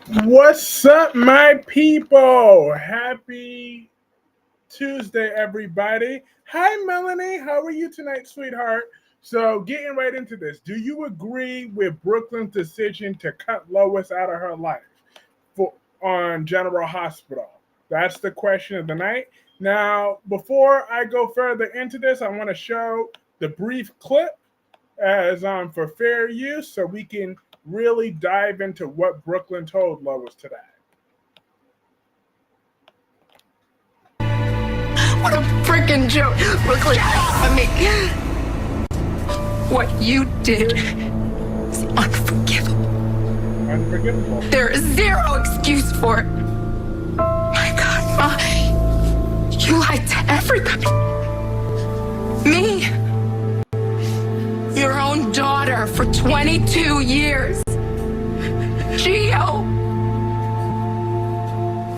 What's up, my people? Happy Tuesday, everybody. Hi, Melanie. How are you tonight, sweetheart? So, getting right into this, do you agree with Brooklyn's decision to cut Lois out of her life for on General Hospital? That's the question of the night. Now, before I go further into this, I want to show the brief clip as for fair use so we can really dive into what Brooklyn told Lois today. What a freaking joke. Brooklyn, I mean, what you did is unforgivable. Unforgivable. There is zero excuse for it. My God, Ma, you lied to everybody. Me, your own daughter for 22 years. Gio,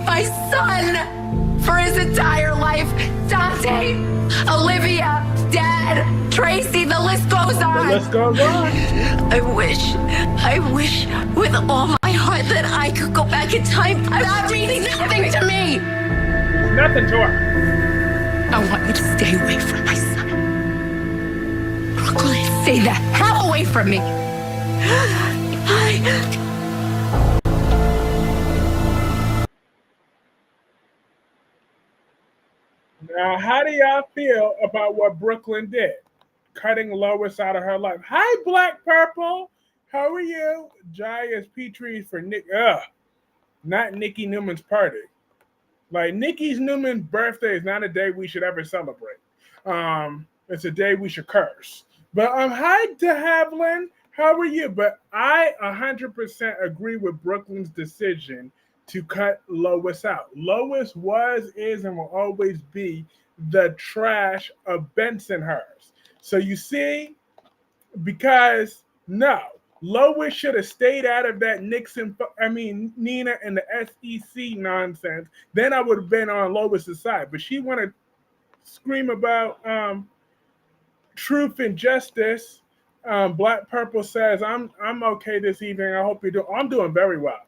my son for his entire life. Dante, Olivia, Dad, Tracy, the list goes on. The list goes on. I wish with all my heart that I could go back in time. That means nothing to me. Nothing to her. I want you to stay away from my son. Brooklyn, stay the hell away from me. Now, how do y'all feel about what Brooklyn did? Cutting Lois out of her life. Hi, Black Purple. How are you? Jai is Petrie for Nick. Not Nikki Newman's party. Like, Nikki Newman's birthday is not a day we should ever celebrate. It's a day we should curse. But hi, De Havilland. How are you? But I 100% agree with Brooklyn's decision to cut Lois out. Lois was, is, and will always be the trash of Bensonhurst. So you see, because no, Lois should have stayed out of that Nina and the SEC nonsense. Then I would have been on Lois's side. But she want to scream about truth and justice. Black Purple says, I'm okay this evening. I hope you do. I'm doing very well.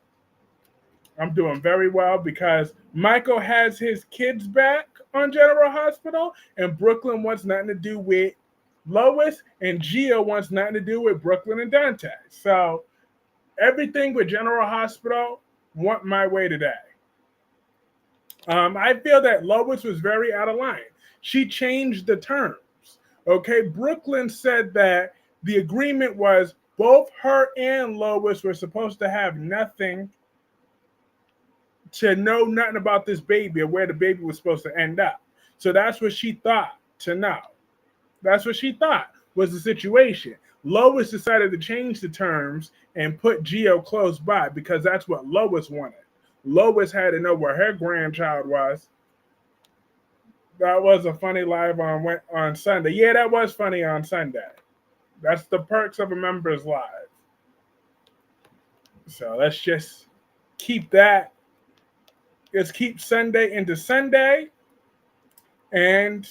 I'm doing very well because Michael has his kids back on General Hospital, and Brooklyn wants nothing to do with Lois, and Gio wants nothing to do with Brooklyn and Dante. So everything with General Hospital went my way today. I feel that Lois was very out of line. She changed the terms. Okay, Brooklyn said that the agreement was both her and Lois were supposed to have nothing to know nothing about this baby or where the baby was supposed to end up. So that's what she thought to know. That's what she thought was the situation. Lois decided to change the terms and put Gio close by because that's what Lois wanted. Lois had to know where her grandchild was. That was a funny live on Sunday. Yeah, that was funny on Sunday. That's the perks of a members live. So let's just keep that. Let's keep Sunday into Sunday. And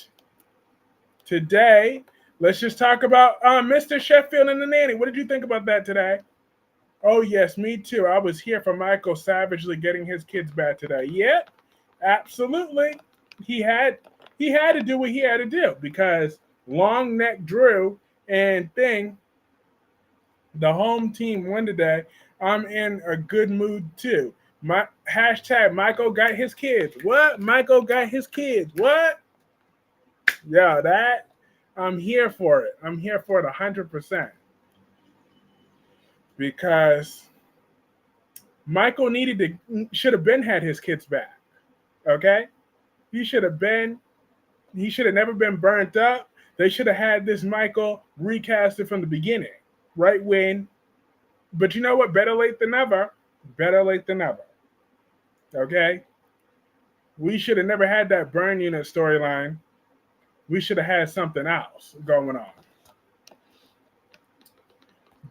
today, let's just talk about Mr. Sheffield and the nanny. What did you think about that today? Oh, yes, me too. I was here for Michael savagely getting his kids back today. Yep, absolutely. He had to do what he had to do because Long Neck Drew and Thing, the home team won today. I'm in a good mood too. My hashtag Michael got his kids. What? Michael got his kids. What? Yeah, that I'm here for it. I'm here for it 100%. Because Michael should have been had his kids back. Okay? He should have never been burnt up. They should have had this Michael recasted from the beginning. Right when. But you know what? Better late than never. Better late than never. Okay? We should have never had that burn unit storyline. We should have had something else going on.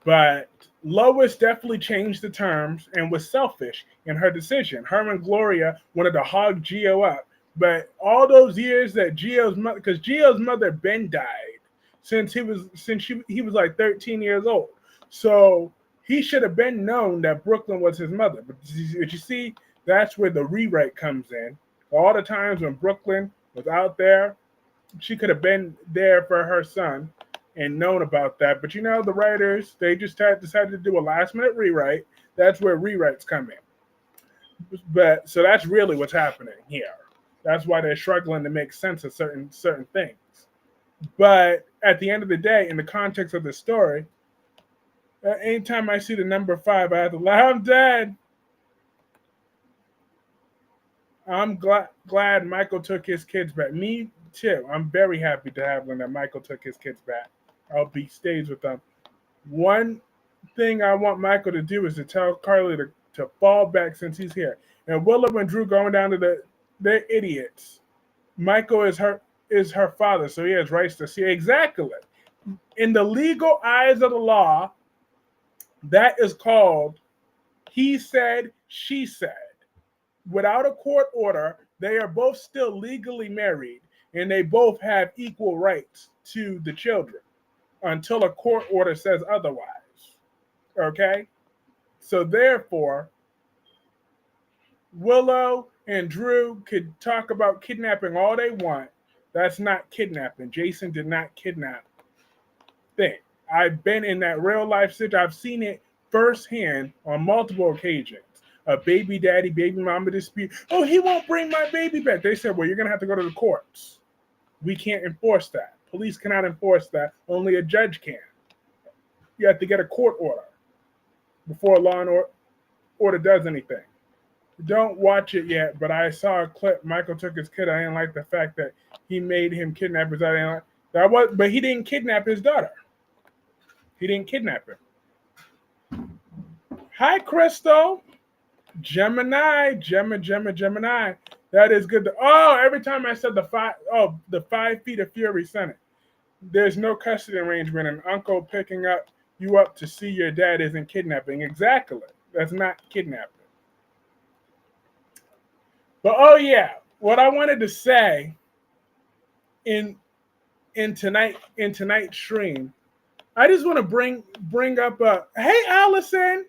But Lois definitely changed the terms and was selfish in her decision. Her and Gloria wanted to hog Gio up. But all those years that Gio's mother, because Gio's mother Ben died since he was like 13 years old. So He should have been known that Brooklyn was his mother. But you see, that's where the rewrite comes in. All the times when Brooklyn was out there, she could have been there for her son and known about that. But the writers, they just decided to do a last minute rewrite. That's where rewrites come in. But so that's really what's happening here. That's why they're struggling to make sense of certain things. But at the end of the day, in the context of the story, anytime I see the number 5, I have to laugh. I'm dead. I'm glad Michael took his kids back. Me too. I'm very happy to have them that Michael took his kids back. I'll be stays with them. One thing I want Michael to do is to tell Carly to fall back since he's here. And Willow and Drew going down to they're idiots. Michael is her father, so he has rights to see exactly. In the legal eyes of the law, that is called he said, she said. Without a court order, they are both still legally married, and they both have equal rights to the children until a court order says otherwise. Okay? So therefore, Willow and Drew could talk about kidnapping all they want. That's not kidnapping. Jason did not kidnap thing. I've been in that real life situation. I've seen it firsthand on multiple occasions. A baby daddy, baby mama dispute. Oh, he won't bring my baby back. They said, well, you're going to have to go to the courts. We can't enforce that. Police cannot enforce that. Only a judge can. You have to get a court order before a law and order does anything. Don't watch it yet, but I saw a clip. Michael took his kid. I didn't like the fact that he made him kidnap his daughter. But he didn't kidnap his daughter. He didn't kidnap her. Hi, Crystal. Gemini. That is good. Every time I said the 5 feet of fury Senate. There's no custody arrangement. An uncle picking you up to see your dad isn't kidnapping. Exactly. That's not kidnapping. But what I wanted to say in tonight's stream, I just want to bring up hey Allison.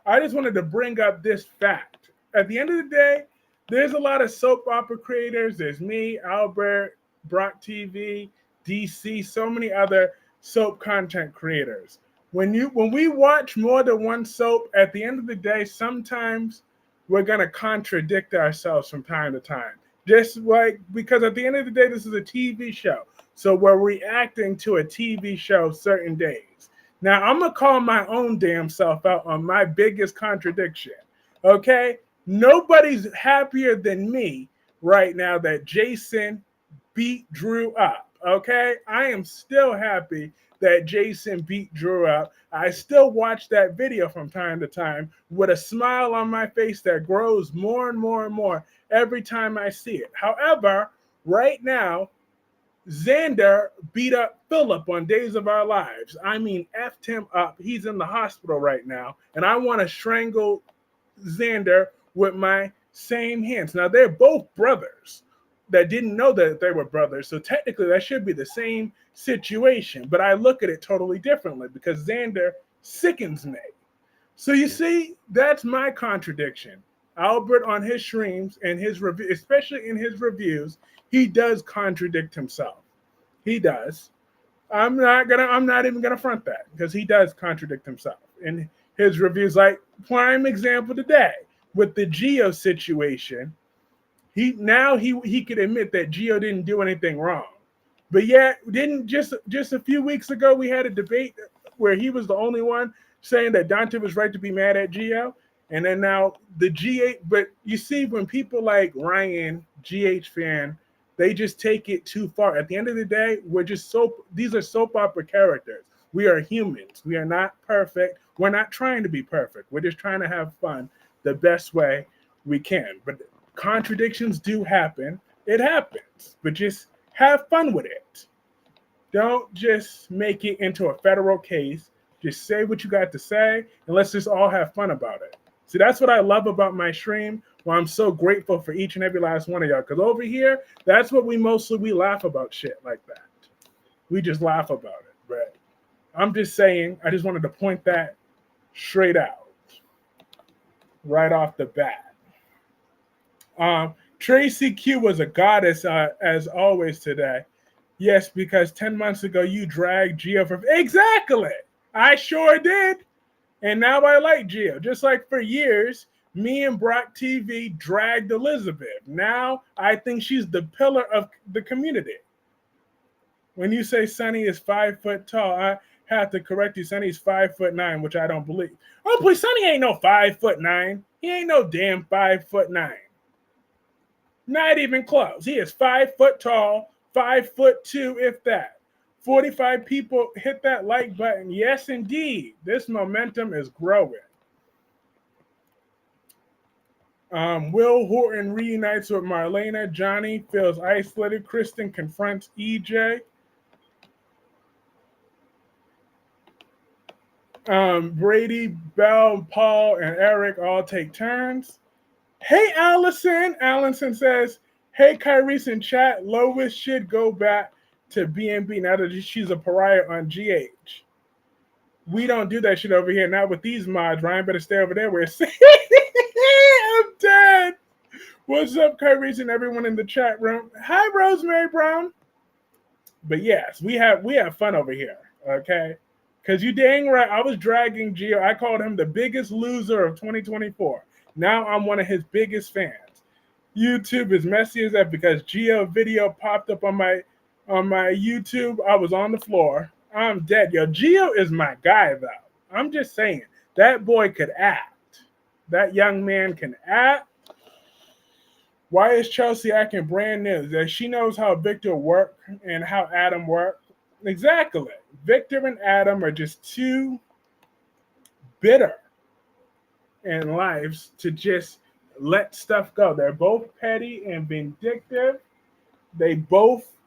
I just wanted to bring up this fact. At the end of the day, there's a lot of soap opera creators. There's me, Albert, Brock TV, DC, so many other soap content creators. When we watch more than one soap, at the end of the day, sometimes we're going to contradict ourselves from time to time. Just like, because at the end of the day, this is a TV show. So we're reacting to a TV show certain days. Now, I'm going to call my own damn self out on my biggest contradiction. Okay? Nobody's happier than me right now that Jason beat Drew up. Okay? I am still happy that Jason beat Drew up. I still watch that video from time to time with a smile on my face that grows more and more and more every time I see it. However, right now, Xander beat up Philip on Days of Our Lives. I mean, effed him up. He's in the hospital right now, and I want to strangle Xander with my same hands. Now, they're both brothers that didn't know that they were brothers, so technically that should be the same situation, but I look at it totally differently because Xander sickens me. So you see, that's my contradiction. Albert on his streams and his review, especially in his reviews, he does contradict himself. He does. I'm not even gonna front that because he does contradict himself in his reviews. Like prime example today with the Geo situation, he could admit that Geo didn't do anything wrong. But yet, didn't just a few weeks ago we had a debate where he was the only one saying that Dante was right to be mad at Geo, and then now the GH. But you see, when people like Ryan, GH fan, they just take it too far. At the end of the day, these are soap opera characters. We are humans. We are not perfect. We're not trying to be perfect. We're just trying to have fun the best way we can. But contradictions do happen. It happens. But just have fun with it. Don't just make it into a federal case. Just say what you got to say, and let's just all have fun about it. See, that's what I love about my stream, why I'm so grateful for each and every last one of y'all. Because over here, that's what we laugh about shit like that. We just laugh about it. But I'm just saying, I just wanted to point that Straight out, right off the bat. Tracy Q was a goddess as always today. Yes, because 10 months ago you dragged Gio from. Exactly! I sure did. And now I like Gio. Just like for years, me and Brock TV dragged Elizabeth. Now I think she's the pillar of the community. When you say Sonny is 5 foot tall, I have to correct you. Sonny's 5'9", which I don't believe. Oh, please, Sonny ain't no 5'9". He ain't no damn 5'9". Not even close. He is 5 foot tall, 5'2", if that. 45 people hit that like button. Yes, indeed. This momentum is growing. Will Horton reunites with Marlena. Johnny feels isolated. Kristen confronts EJ. Brady, Belle, Paul, and Eric all take turns. Hey, Allison. Allison says, hey, Kyrie's in chat. Lois should go back to B&B now that she's a pariah on GH. We don't do that shit over here. Not with these mods. Ryan better stay over there where it's I'm dead. What's up, Kyrie's and everyone in the chat room? Hi, Rosemary Brown. But yes, we have fun over here, okay? Because you dang right, I was dragging Gio. I called him the biggest loser of 2024. Now I'm one of his biggest fans. YouTube is messy as that because Gio video popped up on my YouTube. I was on the floor. I'm dead. Yo, Gio is my guy, though. I'm just saying. That boy could act. That young man can act. Why is Chelsea acting brand new? That she knows how Victor worked and how Adam worked. Exactly. Victor and Adam are just too bitter in lives to just let stuff go. They're both petty and vindictive. They both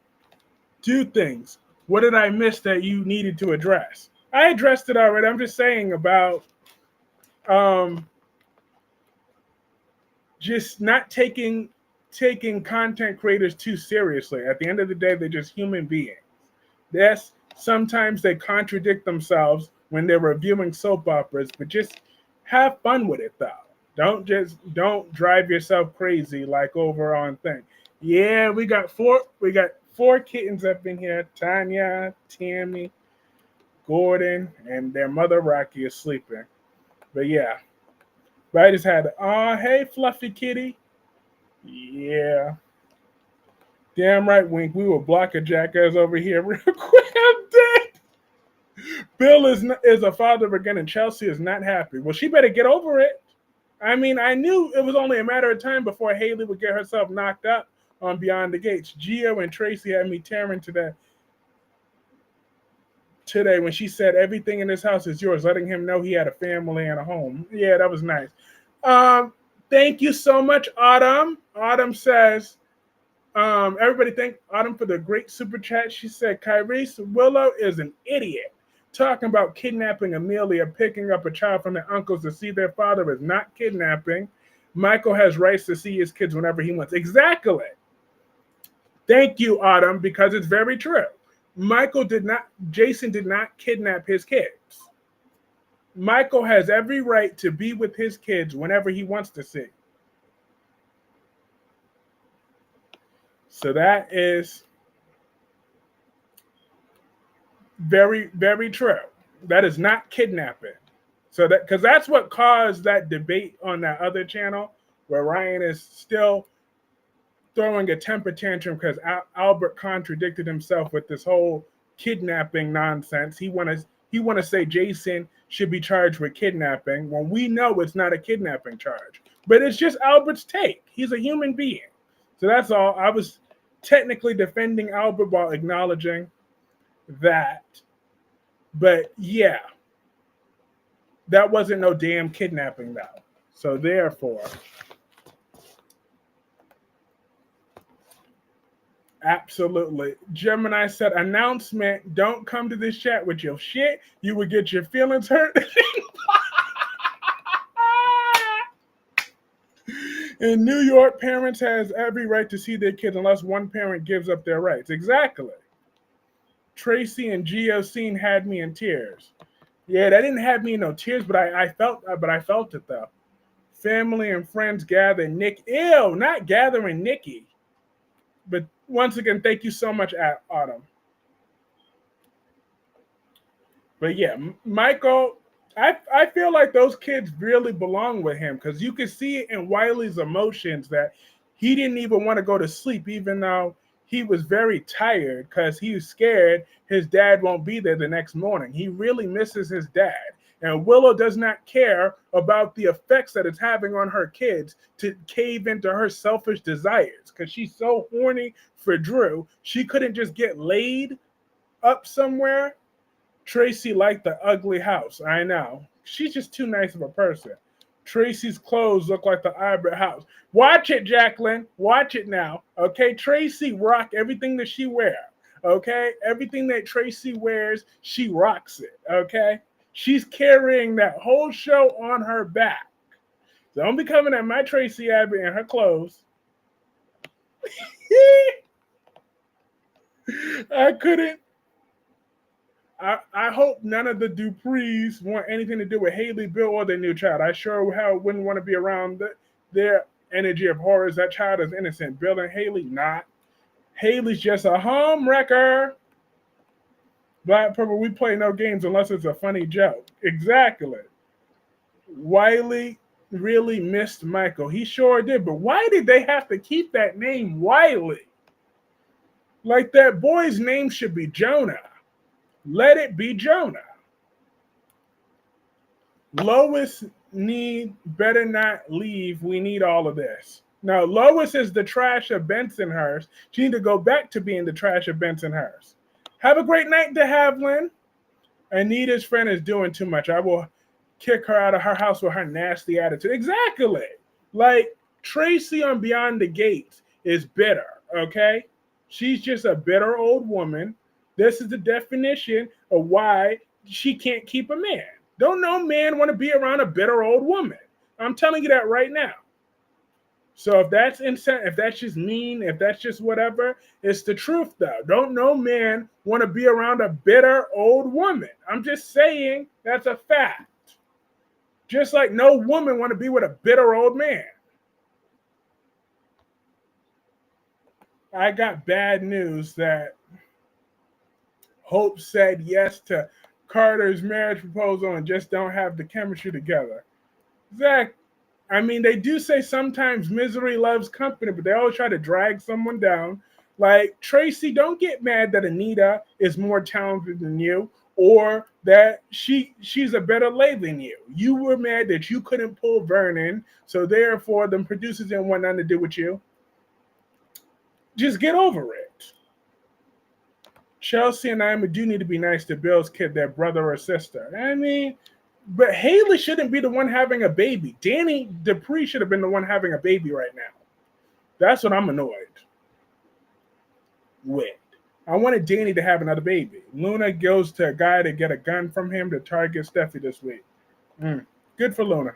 do things. What did I miss that you needed to address? I addressed it already. I'm just saying about just not taking content creators too seriously. At the end of the day, they're just human beings. Yes, sometimes they contradict themselves when they're reviewing soap operas, but just have fun with it, though. Don't drive yourself crazy like over on thing. Yeah, we got four kittens up in here. Tanya, Tammy, Gordon, and their mother Rocky is sleeping. But yeah. But I just had, hey, Fluffy Kitty. Yeah. Damn right, Wink. We will block a jackass over here real quick. I'm dead. Bill is a father again, and Chelsea is not happy. Well, she better get over it. I mean, I knew it was only a matter of time before Haley would get herself knocked up on Beyond the Gates. Gio and Tracy had me tearing today when she said everything in this house is yours, letting him know he had a family and a home. Yeah, that was nice. Thank you so much, Autumn. Autumn says, everybody thank Autumn for the great super chat. She said, Kyrie Willow is an idiot. Talking about kidnapping Amelia, picking up a child from their uncles to see their father is not kidnapping. Michael has rights to see his kids whenever he wants. Exactly. Thank you, Autumn, because it's very true. Jason did not kidnap his kids. Michael has every right to be with his kids whenever he wants to see. So that is very, very true. That is not kidnapping. So that, because that's what caused that debate on that other channel where Ryan is still throwing a temper tantrum because Albert contradicted himself with this whole kidnapping nonsense. He want to say Jason should be charged with kidnapping when we know it's not a kidnapping charge. But it's just Albert's take. He's a human being. So that's all. I was technically defending Albert while acknowledging that. But yeah, that wasn't no damn kidnapping though. So therefore, absolutely. Gemini said, announcement, don't come to this chat with your shit. You would get your feelings hurt. In New York, parents has every right to see their kids unless one parent gives up their rights. Exactly. Tracy and Gio scene had me in tears. Yeah, that didn't have me in no tears, but I felt it though. Family and friends gather. Nick, ew, not gathering Nikki. But once again, thank you so much, Autumn. But yeah, Michael, I feel like those kids really belong with him because you can see it in Wiley's emotions that he didn't even want to go to sleep, even though he was very tired because he was scared his dad won't be there the next morning. He really misses his dad. And Willow does not care about the effects that it's having on her kids to cave into her selfish desires because she's so horny for Drew. She couldn't just get laid up somewhere. Tracy liked the ugly house. I know. She's just too nice of a person. Tracy's clothes look like the Albert house. Watch it, Jacqueline. Watch it now. Okay, Tracy rock everything that she wears. Okay, everything that Tracy wears, she rocks it. Okay, she's carrying that whole show on her back. So don't be coming at my Tracy Abbott and her clothes. I couldn't. I hope none of the Duprees want anything to do with Haley, Bill, or their new child. I sure hell wouldn't want to be around their energy of horrors. That child is innocent. Bill and Haley, not. Haley's just a home wrecker. Black Purple, we play no games unless it's a funny joke. Exactly. Wiley really missed Michael. He sure did. But why did they have to keep that name Wiley? Like that boy's name should be Jonah. Let it be Jonah. Lois better not leave. We need all of this. Now, Lois is the trash of Bensonhurst. She need to go back to being the trash of Bensonhurst. Have a great night, de Havilland. Anita's friend is doing too much. I will kick her out of her house with her nasty attitude. Exactly. Like Tracy on Beyond the Gates is bitter, okay? She's just a bitter old woman. This is the definition of why she can't keep a man. Don't no man want to be around a bitter old woman. I'm telling you that right now. So if that's if that's just mean, if that's just whatever, it's the truth though. Don't no man want to be around a bitter old woman. I'm just saying that's a fact. Just like no woman want to be with a bitter old man. I got bad news that Hope said yes to Carter's marriage proposal and just don't have the chemistry together. Zach, I mean, they do say sometimes misery loves company, but they always try to drag someone down. Like, Tracy, don't get mad that Anita is more talented than you or that she's a better lay than you. You were mad that you couldn't pull Vernon, so therefore the producers didn't want nothing to do with you. Just get over it. Chelsea and I do need to be nice to Bill's kid, their brother or sister. I mean, but Haley shouldn't be the one having a baby. Danny Dupree should have been the one having a baby right now. That's what I'm annoyed with. I wanted Danny to have another baby. Luna goes to a guy to get a gun from him to target Steffi this week. Good for Luna.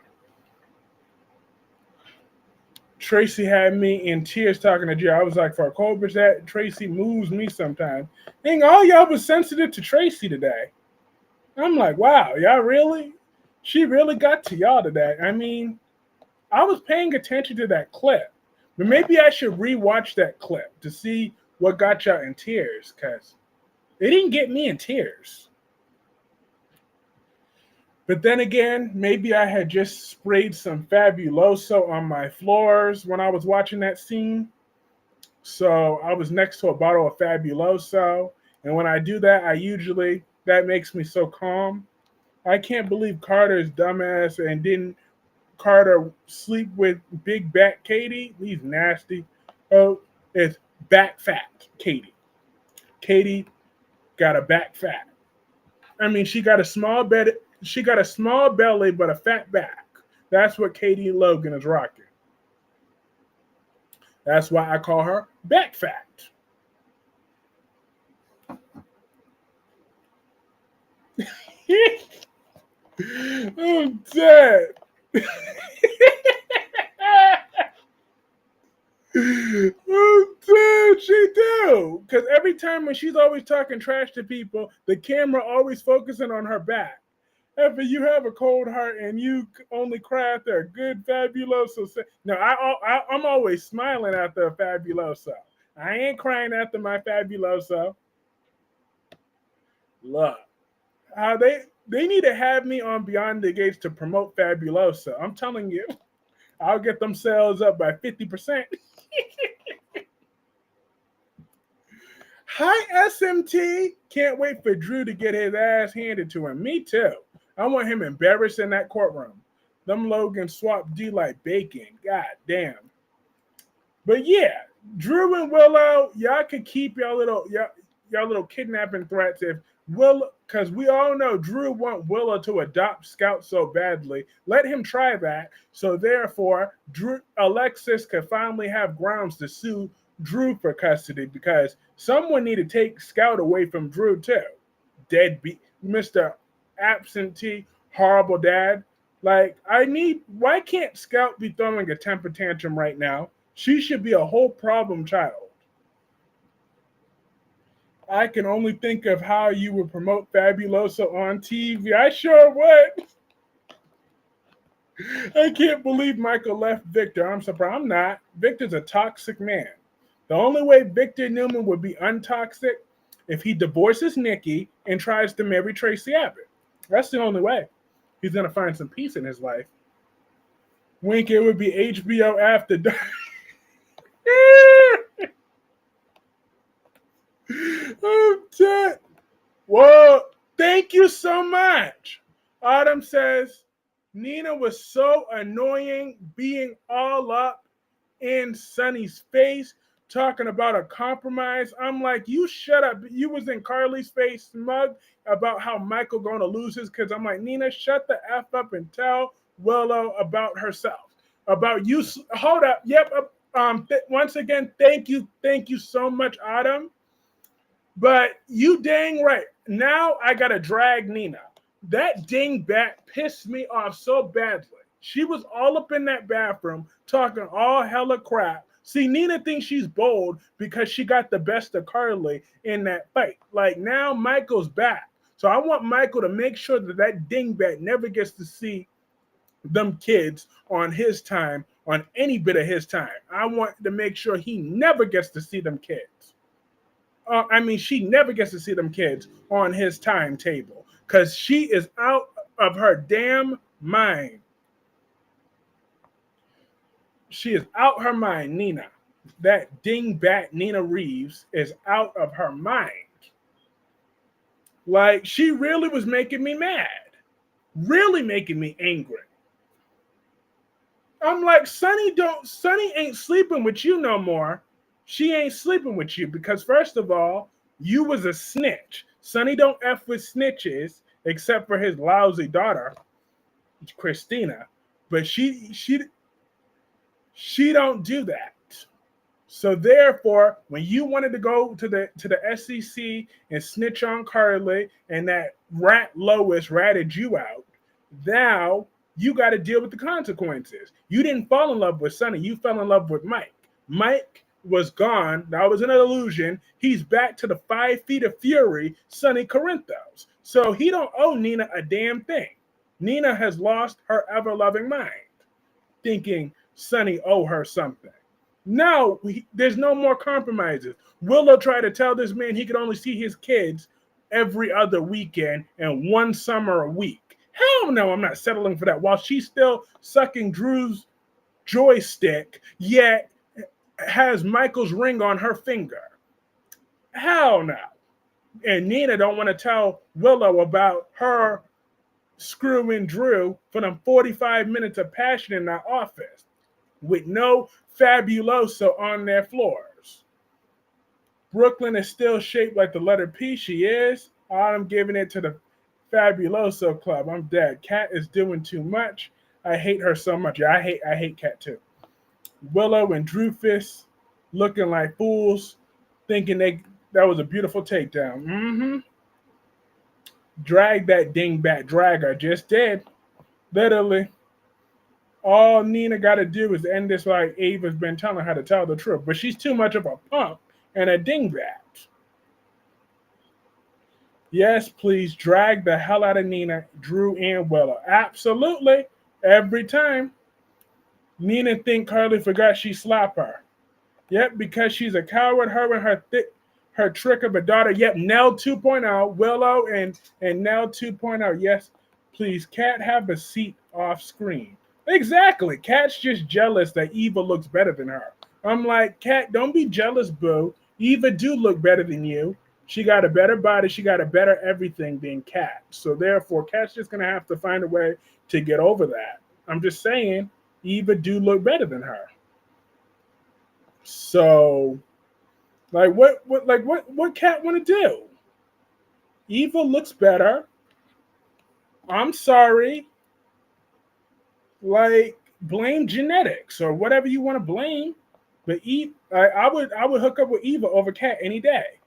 Tracy had me in tears talking to Jill. I was like, for a cold bitch, that Tracy moves me sometimes. Dang, all y'all was sensitive to Tracy today. I'm like, wow, y'all really? She really got to y'all today. I mean, I was paying attention to that clip, but maybe I should rewatch that clip to see what got y'all in tears, because it didn't get me in tears. But then again, maybe I had just sprayed some Fabuloso on my floors when I was watching that scene. So I was next to a bottle of Fabuloso. And when I do that, that makes me so calm. I can't believe Carter's dumbass and didn't Carter sleep with big back Katie. He's nasty. Oh, it's back fat Katie. Katie got a back fat. I mean, she got a small bed. She got a small belly, but a fat back. That's what Katie Logan is rocking. That's why I call her back fat. I'm dead. Oh, dude, she do. Because every time when she's always talking trash to people, the camera always focusing on her back. If you have a cold heart and you only cry after a good fabuloso, no, I'm always smiling after a fabuloso. I ain't crying after my fabuloso. Look, how they need to have me on Beyond the Gates to promote Fabuloso. I'm telling you, I'll get them sales up by 50%. Hi, SMT. Can't wait for Drew to get his ass handed to him. Me too. I want him embarrassed in that courtroom. Them Logan swap D like bacon. God damn. But yeah, Drew and Willow, y'all could keep y'all little kidnapping threats if Will, because we all know Drew want Willow to adopt Scout so badly. Let him try that. So therefore, Alexis could finally have grounds to sue Drew for custody because someone need to take Scout away from Drew too. Deadbeat, Mr. Absentee, horrible dad. Like, why can't Scout be throwing a temper tantrum right now? She should be a whole problem child. I can only think of how you would promote Fabuloso on TV. I sure would. I can't believe Michael left Victor. I'm surprised. I'm not. Victor's a toxic man. The only way Victor Newman would be untoxic if he divorces Nikki and tries to marry Tracy Abbott. That's the only way. He's going to find some peace in his life. Wink, it would be HBO After Dark. I'm dead. Whoa, thank you so much. Autumn says, Nina was so annoying being all up in Sonny's face, talking about a compromise. I'm like, you shut up. You was in Carly's face smug about how Michael going to lose his kids. I'm like, Nina, shut the F up and tell Willow about herself. About you. Hold up. Yep. Once again, thank you so much, Autumn. But you dang right. Now I got to drag Nina. That dingbat pissed me off so badly. She was all up in that bathroom talking all hella crap. See, Nina thinks she's bold because she got the best of Carly in that fight. Like, now Michael's back. So I want Michael to make sure that dingbat never gets to see them kids on his time, on any bit of his time. I want to make sure he never gets to see them kids. She never gets to see them kids on his timetable because she is out of her damn mind. She is out her mind, Nina. That dingbat Nina Reeves is out of her mind. Like, she really was making me mad. Really making me angry. I'm like, Sonny ain't sleeping with you no more. She ain't sleeping with you because, first of all, you was a snitch. Sonny don't F with snitches except for his lousy daughter, Christina. But she don't do that. So therefore, when you wanted to go to the SEC and snitch on Carly and that rat Lois ratted you out, now you got to deal with the consequences. You didn't fall in love with Sonny. You fell in love with Mike. Mike was gone. That was an illusion. He's back to the 5 feet of fury, Sonny Corinthos. So he don't owe Nina a damn thing. Nina has lost her ever-loving mind, thinking Sonny owe her something. No, there's no more compromises. Willow tried to tell this man he could only see his kids every other weekend and one summer a week. Hell no, I'm not settling for that. While she's still sucking Drew's joystick, yet has Michael's ring on her finger. Hell no. And Nina don't want to tell Willow about her screwing Drew for them 45 minutes of passion in that office with no Fabuloso on their floors. Brooklyn is still shaped like the letter P. She is. I'm giving it to the Fabuloso Club. I'm dead. Kat is doing too much. I hate her so much. Yeah, I hate Kat too. Willow and Drewfus looking like fools, thinking that was a beautiful takedown. Mm-hmm. Drag that dingbat dragger. Just did. Literally. All Nina got to do is end this like Ava's been telling her to tell the truth. But she's too much of a punk and a dingbat. Yes, please drag the hell out of Nina, Drew, and Willow. Absolutely. Every time. Nina think Carly forgot she slapped her. Yep, because she's a coward. Her and her trick of a daughter. Yep, Nell 2.0, Willow and Nell 2.0. Yes, please, Cat have a seat off screen. Exactly. Cat's just jealous that Eva looks better than her. I'm like, Cat, don't be jealous, boo. Eva do look better than you. She got a better body. She got a better everything than Cat. So therefore, Cat's just gonna have to find a way to get over that. I'm just saying, Eva do look better than her. So, like, what Cat want to do? Eva looks better. I'm sorry. Like, blame genetics or whatever you want to blame. But I would hook up with Eva over Cat any day.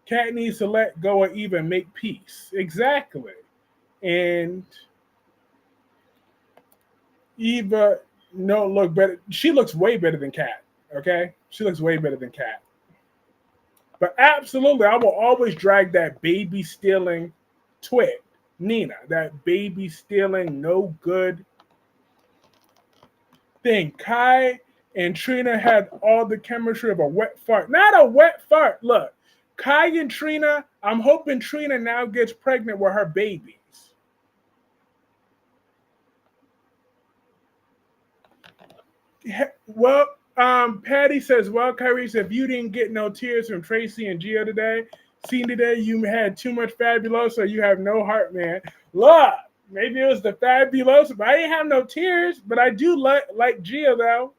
Cat needs to let go of Eva and make peace. Exactly. And Eva no look better. She looks way better than Cat. Okay, she looks way better than Cat. But absolutely, I will always drag that baby stealing twit, Nina, that baby stealing, no good thing. Kai and Trina had all the chemistry of a wet fart. Not a wet fart. Look, Kai and Trina, I'm hoping Trina now gets pregnant with her babies. Well, Patty says, well, Kyrie, if you didn't get no tears from Tracy and Gio today, seen today, you had too much Fabuloso, you have no heart, man. Look, maybe it was the Fabuloso, but I didn't have no tears, but I do like Gio, though.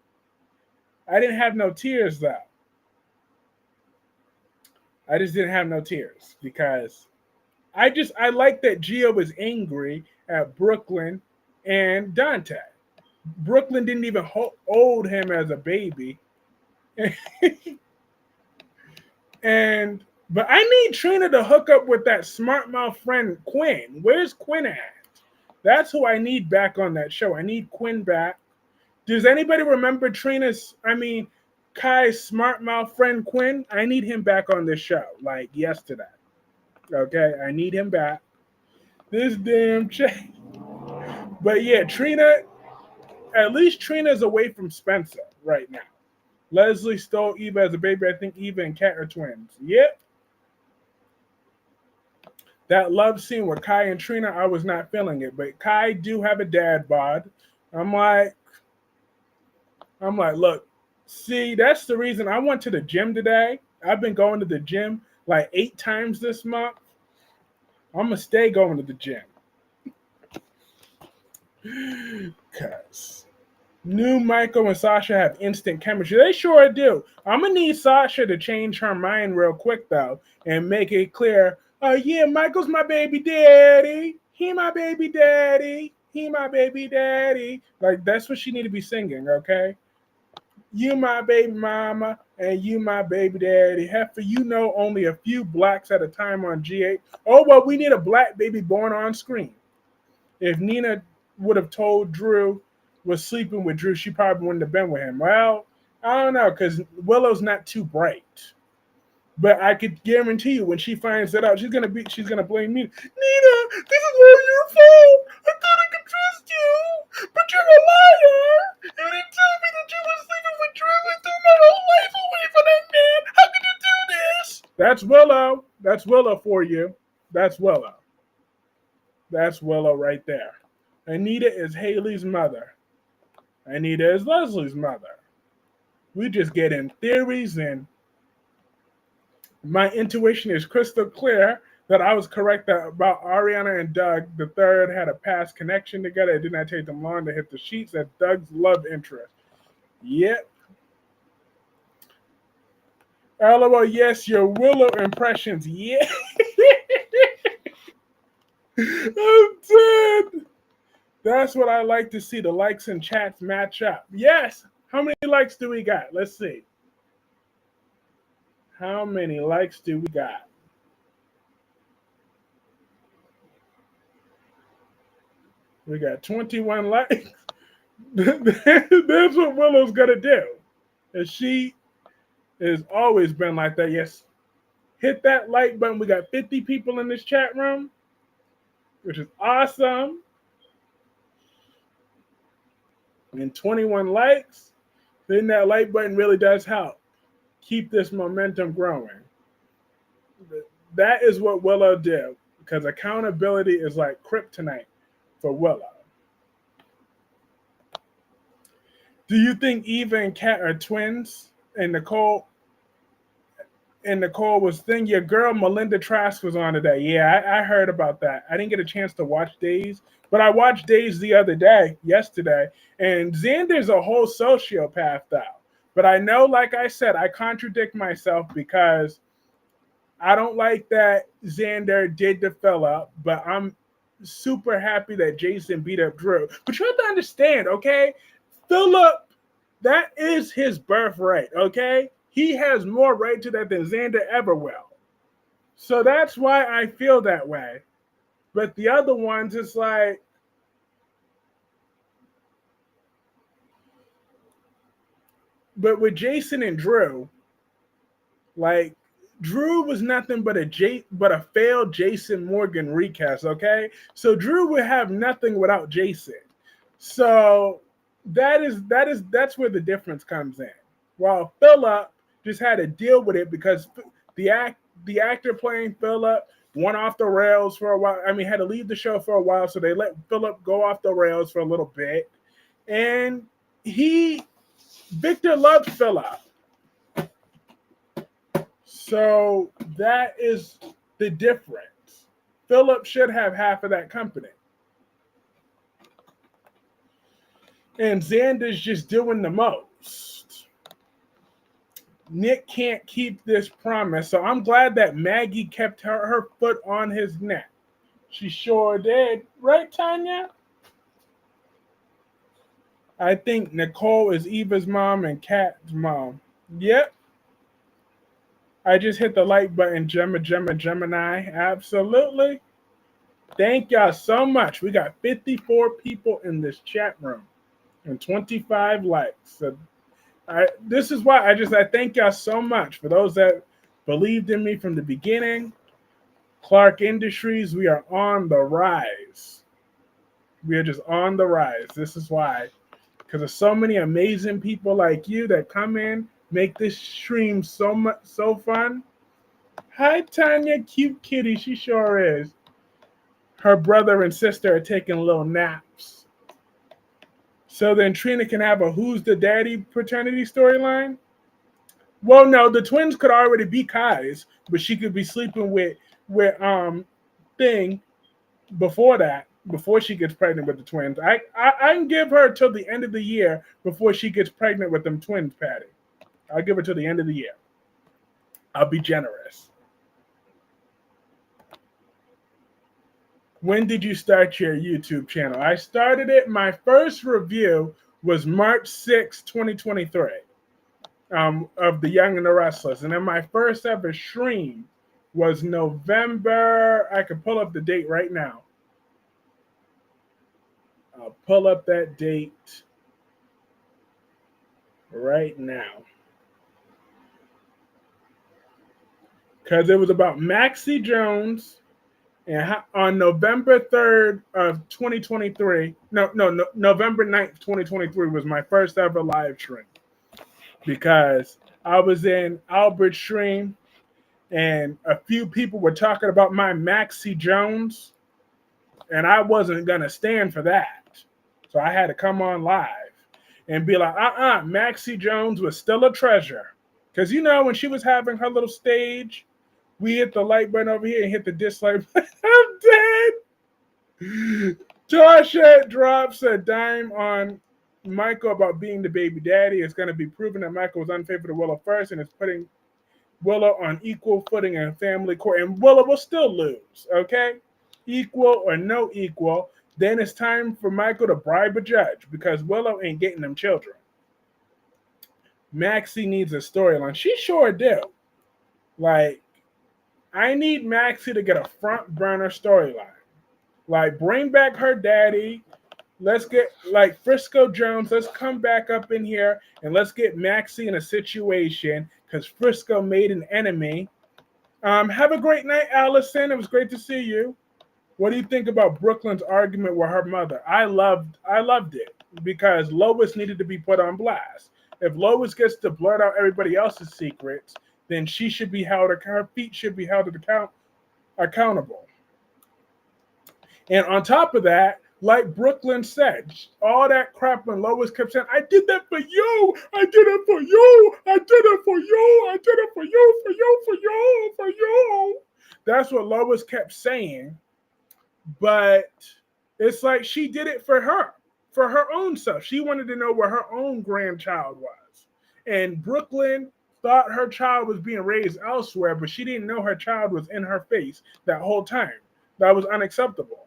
I didn't have no tears, though. I just didn't have no tears because I like that Gio was angry at Brook Lynn and Dante. Brook Lynn didn't even hold him as a baby. And but I need Trina to hook up with that smart mouth friend Quinn. Where's Quinn at? That's who I need back on that show. I need Quinn back. Does anybody remember Kai's smart mouth friend Quinn? I need him back on this show, like yesterday. Okay, I need him back. This damn chick. But yeah, Trina, at least Trina's away from Spencer right now. Leslie stole Eva as a baby. I think Eva and Kat are twins. Yep. That love scene with Kai and Trina, I was not feeling it. But Kai do have a dad bod. I'm like, look, see, that's the reason I went to the gym today. I've been going to the gym like 8 times this month. I'm going to stay going to the gym. Because new Michael and Sasha have instant chemistry. They sure do. I'm going to need Sasha to change her mind real quick, though, and make it clear, oh, yeah, Michael's my baby daddy. He my baby daddy. He my baby daddy. Like, that's what she need to be singing, okay? You my baby mama, and you my baby daddy. Heifer, you know only a few blacks at a time on G8. Oh, well, we need a black baby born on screen. If Nina would have told Drew was sleeping with Drew, she probably wouldn't have been with him. Well, I don't know, because Willow's not too bright. But I could guarantee you when she finds that out, she's gonna blame me. Nina, this is all your fault. I thought I could trust you, but you're a liar. You didn't tell me that you were sleeping with Drew and threw my whole life away for that man. How could you do this? That's Willow. That's Willow for you. That's Willow. That's Willow right there. Anita is Haley's mother. Anita is Leslie's mother. We just get in theories, and my intuition is crystal clear that I was correct about Ariana and Doug. The third had a past connection together. It did not take them long to hit the sheets. That's Doug's love interest. Yep. LOL, yes, your Willow impressions. Yeah. I'm dead. That's what I like to see. The likes and chats match up. Yes. How many likes do we got? Let's see. How many likes do we got? We got 21 likes. That's what Willow's going to do. And she has always been like that. Yes. Hit that like button. We got 50 people in this chat room, which is awesome. And 21 likes. Hitting that like button really does help keep this momentum growing. That is what Willow did, because accountability is like kryptonite for Willow. Do you think Eva and Kat are twins? And Nicole was thinking your girl Melinda Trask was on today. Yeah, I heard about that. I didn't get a chance to watch Days, but I watched Days the other day, yesterday, and Xander's a whole sociopath though. But I know, like I said, I contradict myself because I don't like that Xander did the Philip, but I'm super happy that Jason beat up Drew. But you have to understand, okay? Philip, that is his birthright, okay? He has more right to that than Xander ever will. So that's why I feel that way. But the other ones, it's like, but with Jason and Drew, like, Drew was nothing but a failed Jason Morgan recast, okay? So Drew would have nothing without Jason. So that's where the difference comes in. While Philip just had to deal with it because the actor playing Philip went off the rails for a while. I mean, had to leave the show for a while, so they let Philip go off the rails for a little bit. And Victor loved Philip. So that is the difference. Philip should have half of that company. And Xander's just doing the most. Nick can't keep this promise. So I'm glad that Maggie kept her foot on his neck. She sure did. Right, Tanya? I think Nicole is Eva's mom and Kat's mom. Yep. I just hit the like button, Gemini. Absolutely. Thank y'all so much. We got 54 people in this chat room and 25 likes. So this is why I thank y'all so much for those that believed in me from the beginning. Clark Industries, we are on the rise. We are just on the rise. This is why. Because there's so many amazing people like you that come in, make this stream so fun. Hi, Tanya, cute kitty. She sure is. Her brother and sister are taking little naps. So then Trina can have a Who's the Daddy paternity storyline? Well, no, the twins could already be Kai's, but she could be sleeping with Thing before that, before she gets pregnant with the twins. I can give her till the end of the year before she gets pregnant with them twins, Patty. I'll give her till the end of the year. I'll be generous. When did you start your YouTube channel? I started it. My first review was March 6, 2023, of The Young and the Restless. And then my first ever stream was November. I can pull up the date right now. I'll pull up that date right now. Because it was about Maxie Jones, and on November 3rd of 2023, November 9th, 2023 was my first ever live stream. Because I was in Albert's stream, and a few people were talking about my Maxie Jones, and I wasn't going to stand for that. So I had to come on live and be like, Maxie Jones was still a treasure. Because, when she was having her little stage, we hit the like button over here and hit the dislike button. I'm dead. Tasha drops a dime on Michael about being the baby daddy. It's going to be proven that Michael was unfaithful to Willow first, and it's putting Willow on equal footing in family court. And Willow will still lose, okay? Equal or no equal. Then it's time for Michael to bribe a judge because Willow ain't getting them children. Maxie needs a storyline. She sure do. Like, I need Maxie to get a front burner storyline. Like, bring back her daddy. Let's get, like, Frisco Jones. Let's come back up in here and let's get Maxie in a situation because Frisco made an enemy Have a great night, Allison. It was great to see you. What do you think about Brooklyn's argument with her mother? I loved it because Lois needed to be put on blast. If Lois gets to blurt out everybody else's secrets, then she should be held. Her feet should be held accountable. And on top of that, like Brooklyn said, all that crap when Lois kept saying, "I did that for you, I did it for you, I did it for you, I did it for you, for you, for you, for you." That's what Lois kept saying. But it's like she did it for her own self. She wanted to know where her own grandchild was. And Brooklyn thought her child was being raised elsewhere, but she didn't know her child was in her face that whole time. That was unacceptable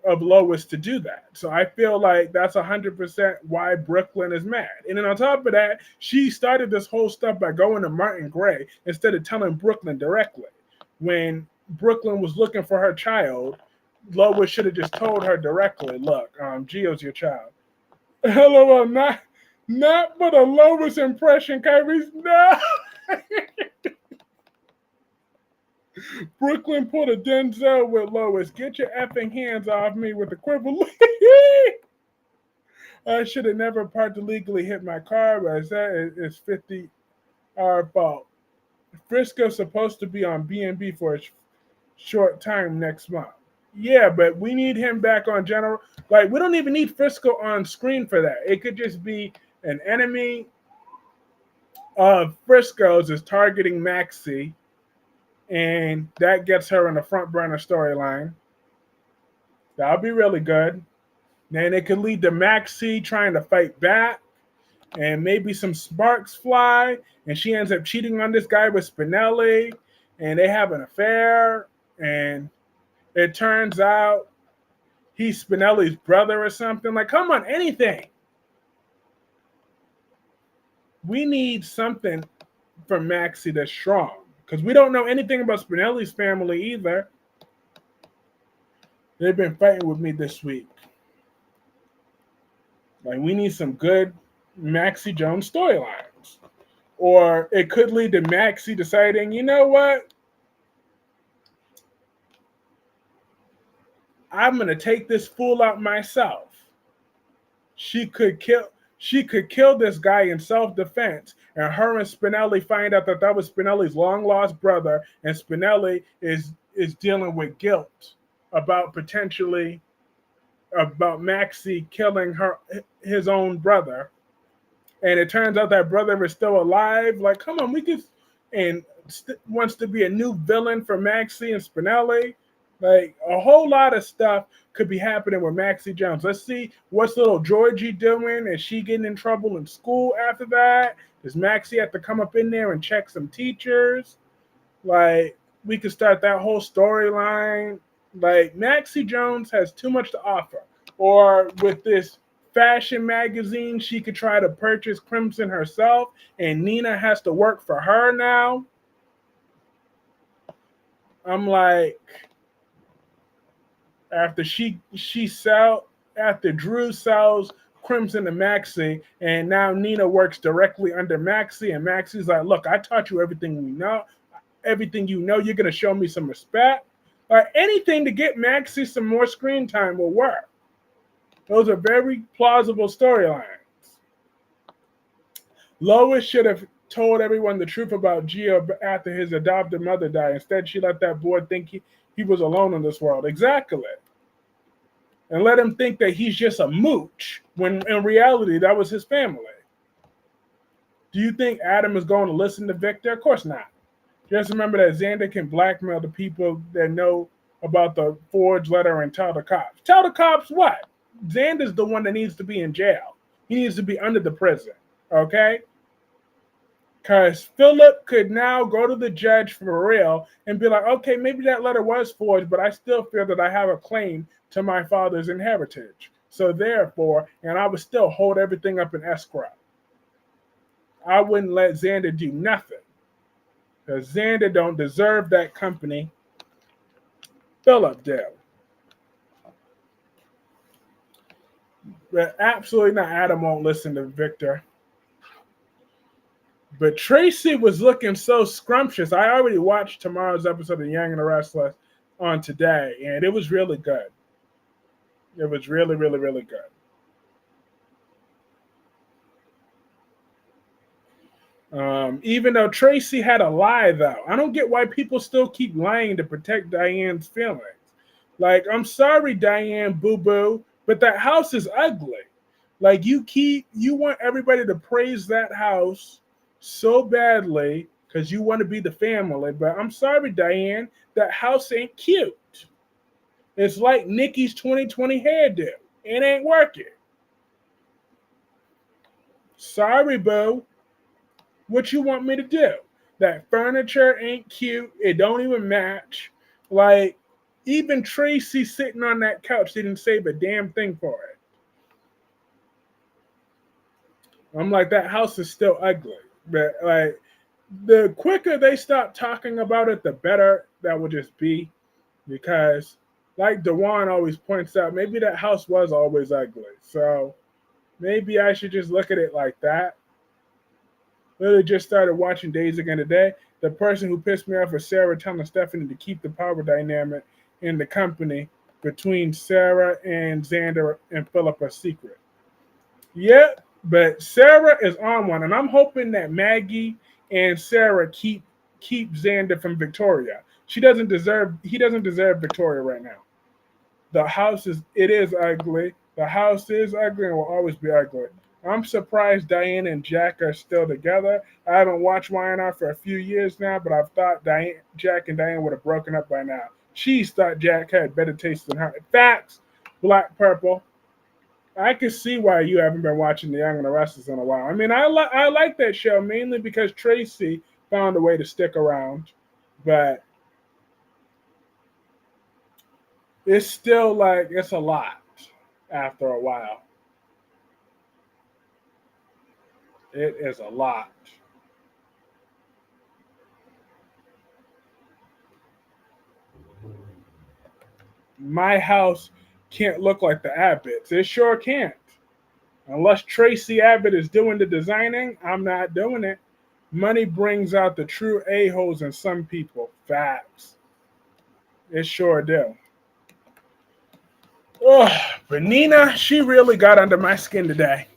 of Lois to do that. So I feel like that's 100% why Brooklyn is mad. And then on top of that, she started this whole stuff by going to Martin Gray instead of telling Brooklyn directly. When Brooklyn was looking for her child, Lois should have just told her directly, "Look, Gio's your child." Hello, not but a Lois impression, Kyrie's no. Brooklyn put a Denzel with Lois. Get your effing hands off me with the quiver. I should have never parked illegally hit my car, but that is 50 our fault. Frisco's supposed to be on B&B for a short time next month. Yeah, but we need him back on general. Like, we don't even need Frisco on screen for that. It could just be an enemy of Frisco's is targeting Maxie, and that gets her in the front burner storyline. That'll be really good. Then it could lead to Maxie trying to fight back, and maybe some sparks fly, and she ends up cheating on this guy with Spinelli, and they have an affair, and it turns out he's Spinelli's brother or something. Like, come on, anything. We need something from Maxie that's strong, because we don't know anything about Spinelli's family either. They've been fighting with me this week. Like, we need some good Maxie Jones storylines. Or it could lead to Maxie deciding, you know what? I'm gonna take this fool out myself. She could kill this guy in self-defense, and her and Spinelli find out that that was Spinelli's long-lost brother, and Spinelli is dealing with guilt about Maxie killing his own brother. And it turns out that brother is still alive. Like, come on, wants to be a new villain for Maxie and Spinelli. Like, a whole lot of stuff could be happening with Maxie Jones. Let's see what's little Georgie doing. Is she getting in trouble in school after that? Does Maxie have to come up in there and check some teachers? Like, we could start that whole storyline. Like, Maxie Jones has too much to offer. Or with this fashion magazine, she could try to purchase Crimson herself, and Nina has to work for her now. I'm like, after Drew sells Crimson to Maxie, and now Nina works directly under Maxie, and Maxie's like, "Look, I taught you everything you know. You're gonna show me some respect." Like, anything to get Maxie some more screen time will work. Those are very plausible storylines. Lois should have told everyone the truth about Gio after his adopted mother died. Instead, she let that boy think he was alone in this world. Exactly. And let him think that he's just a mooch, when in reality, that was his family. Do you think Adam is going to listen to Victor? Of course not. Just remember that Xander can blackmail the people that know about the forged letter and tell the cops. Tell the cops what? Xander's the one that needs to be in jail. He needs to be under the prison, okay? Because Philip could now go to the judge for real and be like, okay, maybe that letter was forged, but I still feel that I have a claim to my father's inheritance. So therefore, and I would still hold everything up in escrow. I wouldn't let Xander do nothing, because Xander don't deserve that company. Philip did. But absolutely not. Adam won't listen to Victor. But Tracy was looking so scrumptious. I already watched tomorrow's episode of Young and the Restless on today, and it was really good. It was really, really, really good. Even though Tracy had a lie, though, I don't get why people still keep lying to protect Diane's feelings. Like, I'm sorry, Diane, boo boo, but that house is ugly. Like, you want everybody to praise that house so badly because you want to be the family. But I'm sorry, Diane, that house ain't cute. It's like Nikki's 2020 hairdo. It ain't working. Sorry, boo. What you want me to do? That furniture ain't cute. It don't even match. Like, even Tracy sitting on that couch didn't save a damn thing for it. I'm like, that house is still ugly. But like, the quicker they stop talking about it, the better that would just be. Because, like Dewan always points out, maybe that house was always ugly. So maybe I should just look at it like that. Literally just started watching Days Again today. The person who pissed me off was Sarah telling Stephanie to keep the power dynamic in the company between Sarah and Xander and Philip a secret. Yeah, but Sarah is on one, and I'm hoping that Maggie and Sarah keep Xander from Victoria. He doesn't deserve Victoria right now. It is ugly. The house is ugly and will always be ugly. I'm surprised Diane and Jack are still together. I haven't watched YNR for a few years now, but I've thought Jack and Diane would have broken up by now. She's thought Jack had better taste than her. Facts, Black Purple. I can see why you haven't been watching The Young and the Restless in a while. I mean, I like that show mainly because Tracy found a way to stick around, but it's still like it's a lot after a while. It is a lot. My house can't look like the Abbotts. It sure can't. Unless Tracy Abbott is doing the designing, I'm not doing it. Money brings out the true a-holes in some people. Facts. It sure do. Ugh, but Nina, she really got under my skin today.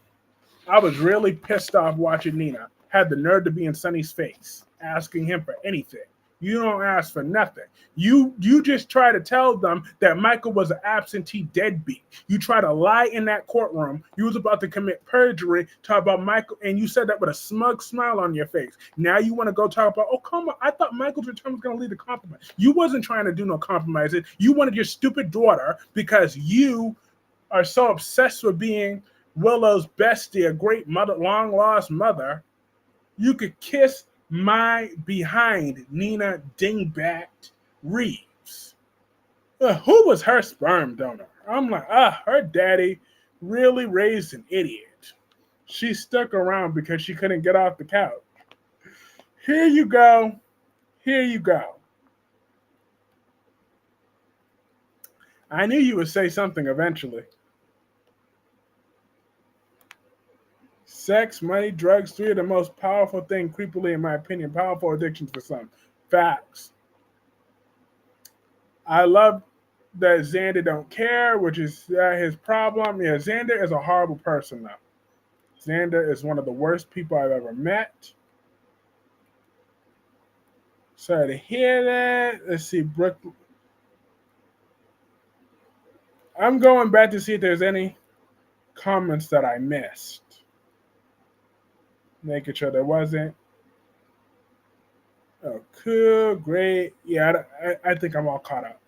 I was really pissed off watching Nina. Had the nerve to be in Sonny's face, asking him for anything. You don't ask for nothing. You just try to tell them that Michael was an absentee deadbeat. You try to lie in that courtroom. You was about to commit perjury, talk about Michael, and you said that with a smug smile on your face. Now you want to go talk about, oh, come on, I thought Michael's return was going to lead to compromise. You wasn't trying to do no compromises. You wanted your stupid daughter because you are so obsessed with being Willow's bestie, a great mother, long lost mother. You could kiss my behind, Nina Dingbat Reeves. Who was her sperm donor? I'm like, her daddy really raised an idiot. She stuck around because she couldn't get off the couch. Here you go. Here you go. I knew you would say something eventually. Sex, money, drugs, three of the most powerful things, creepily, in my opinion, powerful addictions for some. Facts. I love that Xander don't care, which is his problem. Yeah, Xander is a horrible person, though. Xander is one of the worst people I've ever met. Sorry to hear that. Let's see, Brook. I'm going back to see if there's any comments that I missed. Making sure there wasn't. Oh, cool, great. Yeah, I think I'm all caught up.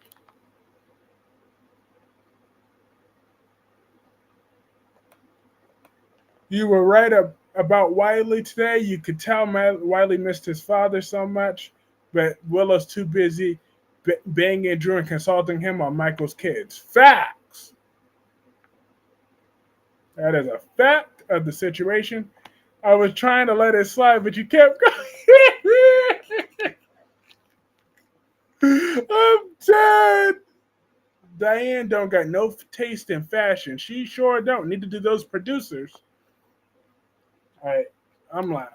You were right about Wiley today. You could tell Wiley missed his father so much, but Willow's too busy banging Drew and consulting him on Michael's kids. Facts. That is a fact of the situation. I was trying to let it slide, but you kept going. I'm dead. Diane don't got no taste in fashion. She sure don't. Need to do those producers. All right. I'm like,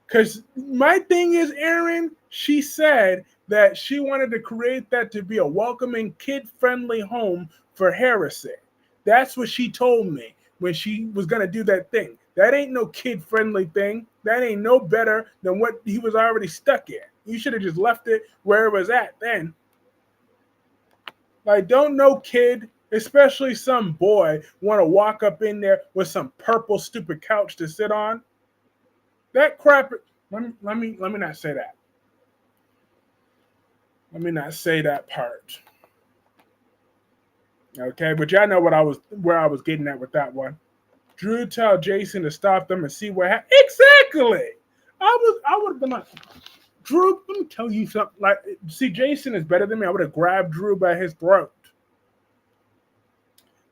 Because my thing is, Aaron, she said that she wanted to create that to be a welcoming, kid-friendly home for Harrison. That's what she told me when she was going to do that thing. That ain't no kid-friendly thing. That ain't no better than what he was already stuck in. You should have just left it where it was at then. Like, don't no kid, especially some boy, want to walk up in there with some purple stupid couch to sit on. That crap. Let me not say that. Let me not say that part. Okay, but y'all know where I was getting at with that one. Drew tell Jason to stop them and see what happens. Exactly. I would have been like, Drew, let me tell you something. Like, see, Jason is better than me. I would have grabbed Drew by his throat.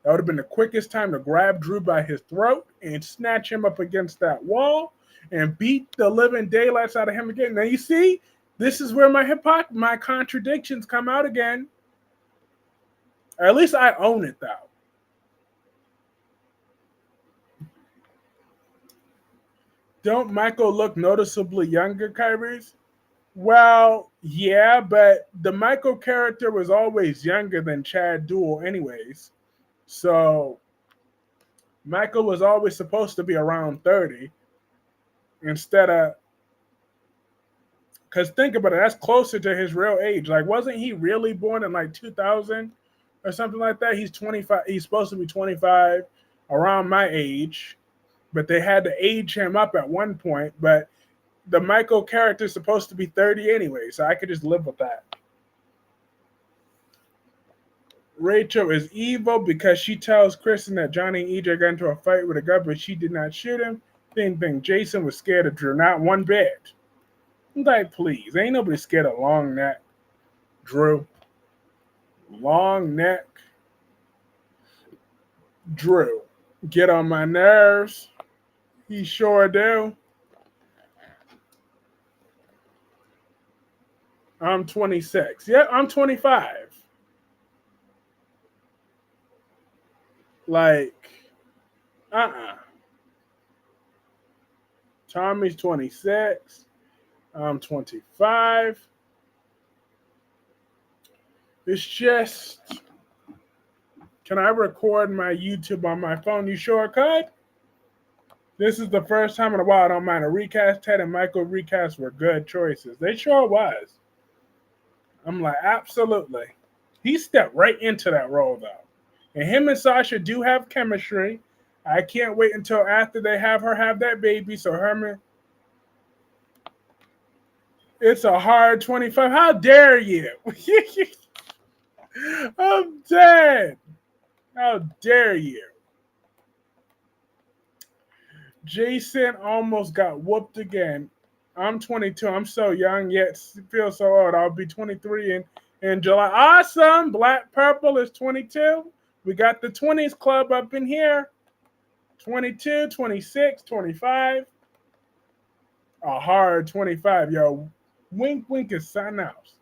That would have been the quickest time to grab Drew by his throat and snatch him up against that wall and beat the living daylights out of him again. Now, you see, this is where my contradictions come out again. Or at least I own it, though. Don't Michael look noticeably younger, Kyrie's? Well, yeah, but the Michael character was always younger than Chad Duell anyways. So Michael was always supposed to be around 30 instead of, because think about it, that's closer to his real age. Like, wasn't he really born in like 2000 or something like that? He's 25. He's supposed to be 25, around my age, but they had to age him up at one point. But the Michael character is supposed to be 30 anyway, so I could just live with that. Rachel is evil because she tells Kristen that Johnny and EJ got into a fight with a gun, but she did not shoot him. Same thing. Jason was scared of Drew, not one bit. I'm like, please, ain't nobody scared of long neck. Drew. Long neck. Drew. Get on my nerves. He sure do. I'm 26. Yeah, I'm 25. Like, Tommy's 26. I'm 25. It's just, can I record my YouTube on my phone? You sure could? This is the first time in a while I don't mind a recast. Ted and Michael recast were good choices. They sure was. I'm like, absolutely. He stepped right into that role, though. And him and Sasha do have chemistry. I can't wait until after they have her have that baby. So Herman, it's a hard 25. How dare you? I'm dead. How dare you? Jason almost got whooped again. I'm 22. I'm so young, yet feel so old. I'll be 23 in July. Awesome. Black Purple is 22. We got the 20s club up in here. 22, 26, 25. A hard 25. Yo, wink, wink is something else.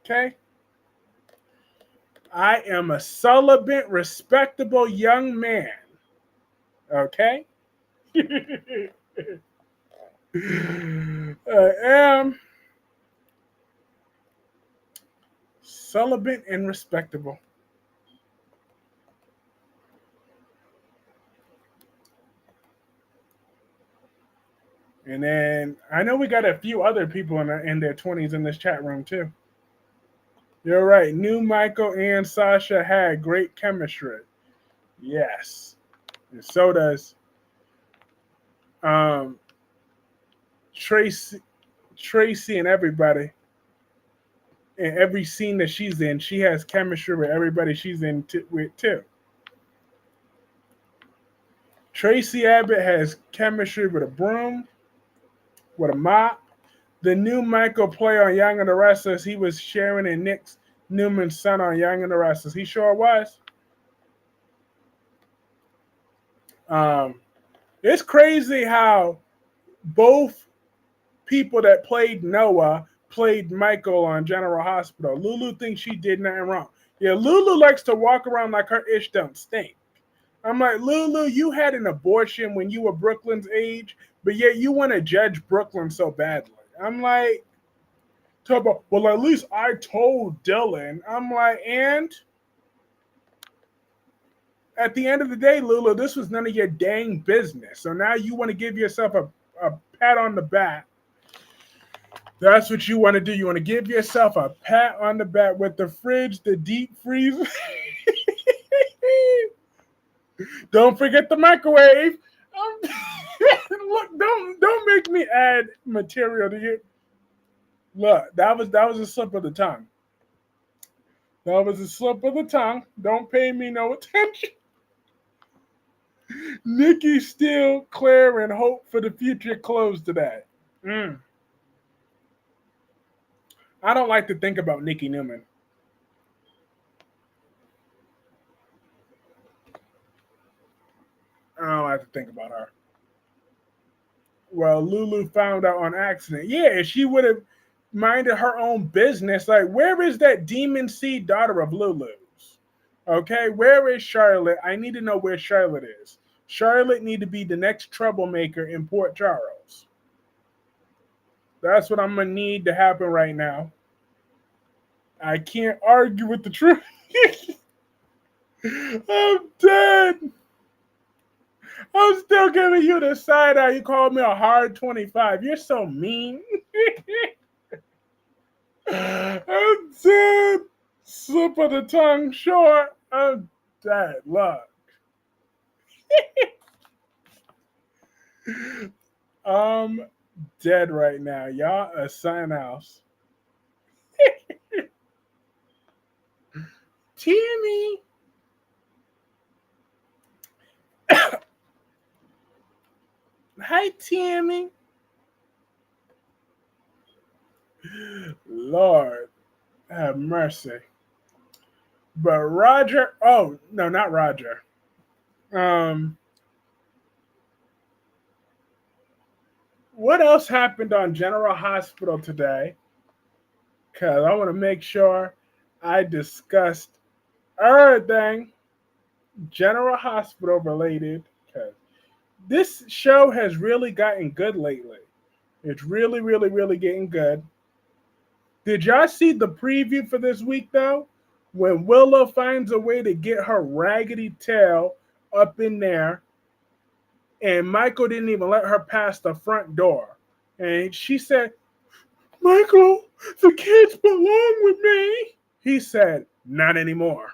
Okay? I am a celibate, respectable young man. Okay? I am celibate and respectable. And then I know we got a few other people in their 20s in this chat room too. You're right. New Michael and Sasha had great chemistry. Yes. And so does Tracy and everybody. In every scene that she's in, she has chemistry with everybody she's in with too. Tracy Abbott has chemistry with a broom, with a mop. The new Michael play on Young and the Restless, he was Sharon and Nick Newman's son on Young and the Restless. He sure was. It's crazy how both people that played Noah played Michael on General Hospital. Lulu thinks she did nothing wrong. Yeah, Lulu likes to walk around like her ish don't stink. I'm like, Lulu, you had an abortion when you were Brook Lynn's age, but yet you want to judge Brook Lynn so badly. I'm like, talk about, well, at least I told Dylan. I'm like, and at the end of the day, Lulu, this was none of your dang business. So now you want to give yourself a pat on the back. That's what you want to do. You want to give yourself a pat on the back with the fridge, the deep freezer. Don't forget the microwave. Look, don't make me add material to you. Look, that was a slip of the tongue. That was a slip of the tongue. Don't pay me no attention. Nikki still Claire and hope for the future close today. I don't like to think about Nikki Newman. I don't like to think about her. Well, Lulu found out on accident. Yeah, if she would have minded her own business, like, where is that demon seed daughter of Lulu's? Okay, where is Charlotte? I need to know where Charlotte is. Charlotte need to be the next troublemaker in Port Charles. That's what I'm going to need to happen right now. I can't argue with the truth. I'm dead. I'm still giving you the side eye. You called me a hard 25. You're so mean. I'm dead. Slip of the tongue short. I'm dead. Look. I'm dead right now. Y'all are something else. Timmy. Hi, Timmy. Lord, have mercy. But Roger, oh, no, not Roger. What else happened on General Hospital today? Because I want to make sure I discussed everything General Hospital related. Because this show has really gotten good lately. It's really, really, really getting good. Did y'all see the preview for this week, though? When Willow finds a way to get her raggedy tail up in there, and Michael didn't even let her pass the front door. And she said, Michael, the kids belong with me. He said, not anymore.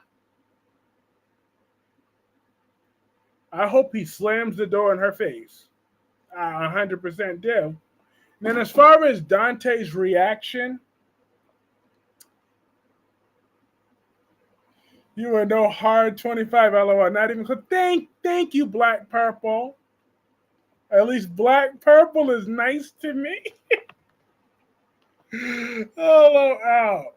I hope he slams the door in her face. I 100% do. Then as far as Dante's reaction, you are no hard 25, LOL. Not even close. Thank you, Black Purple. At least Black Purple is nice to me. LOL.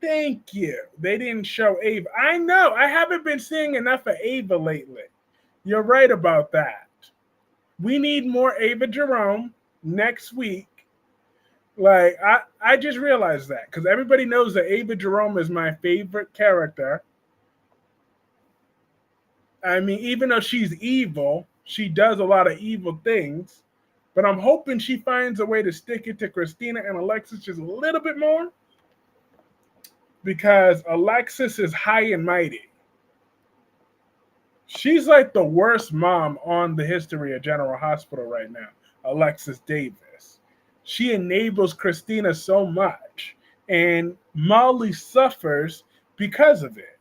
Thank you. They didn't show Ava. I know. I haven't been seeing enough of Ava lately. You're right about that. We need more Ava Jerome next week. Like, I just realized that because everybody knows that Ava Jerome is my favorite character. I mean, even though she's evil, she does a lot of evil things. But I'm hoping she finds a way to stick it to Christina and Alexis just a little bit more. Because Alexis is high and mighty. She's like the worst mom on the history of General Hospital right now, Alexis Davis. She enables Christina so much, and Molly suffers because of it.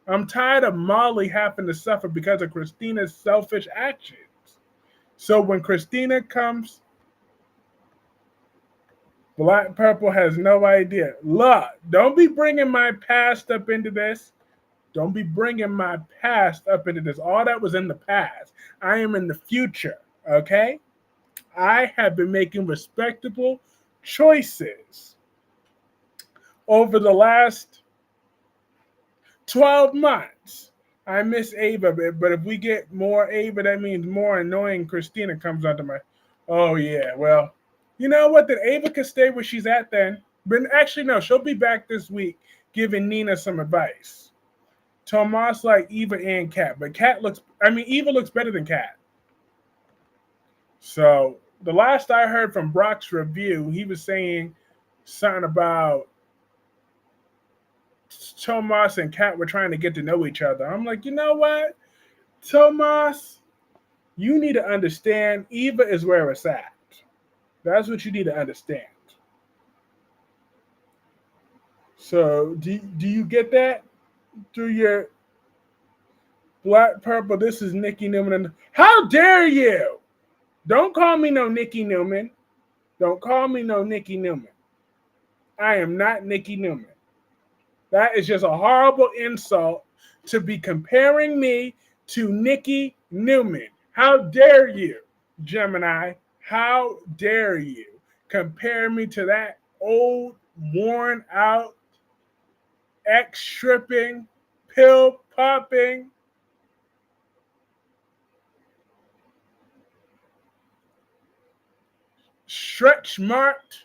I'm tired of Molly having to suffer because of Christina's selfish actions. So when Christina comes, Black Purple has no idea. Look, don't be bringing my past up into this. Don't be bringing my past up into this. All that was in the past. I am in the future, okay? I have been making respectable choices over the last 12 months. I miss Ava, but if we get more Ava, that means more annoying Christina comes onto my... Oh, yeah, well, you know what? Then Ava can stay where she's at then. But actually, no, she'll be back this week giving Nina some advice. Tomas like Eva and Kat, but Eva looks better than Kat. So the last I heard from Brock's review, he was saying something about Tomas and Kat were trying to get to know each other. I'm like, you know what, Tomas, you need to understand Eva is where it's at. That's what you need to understand. So do you get that through your Black Purple? This is Nikki Newman. How dare you? Don't call me no Nikki Newman. Don't call me no Nikki Newman. I am not Nikki Newman. That is just a horrible insult to be comparing me to Nikki Newman. How dare you, Gemini? How dare you compare me to that old, worn out, ex stripping, pill popping, stretch marked,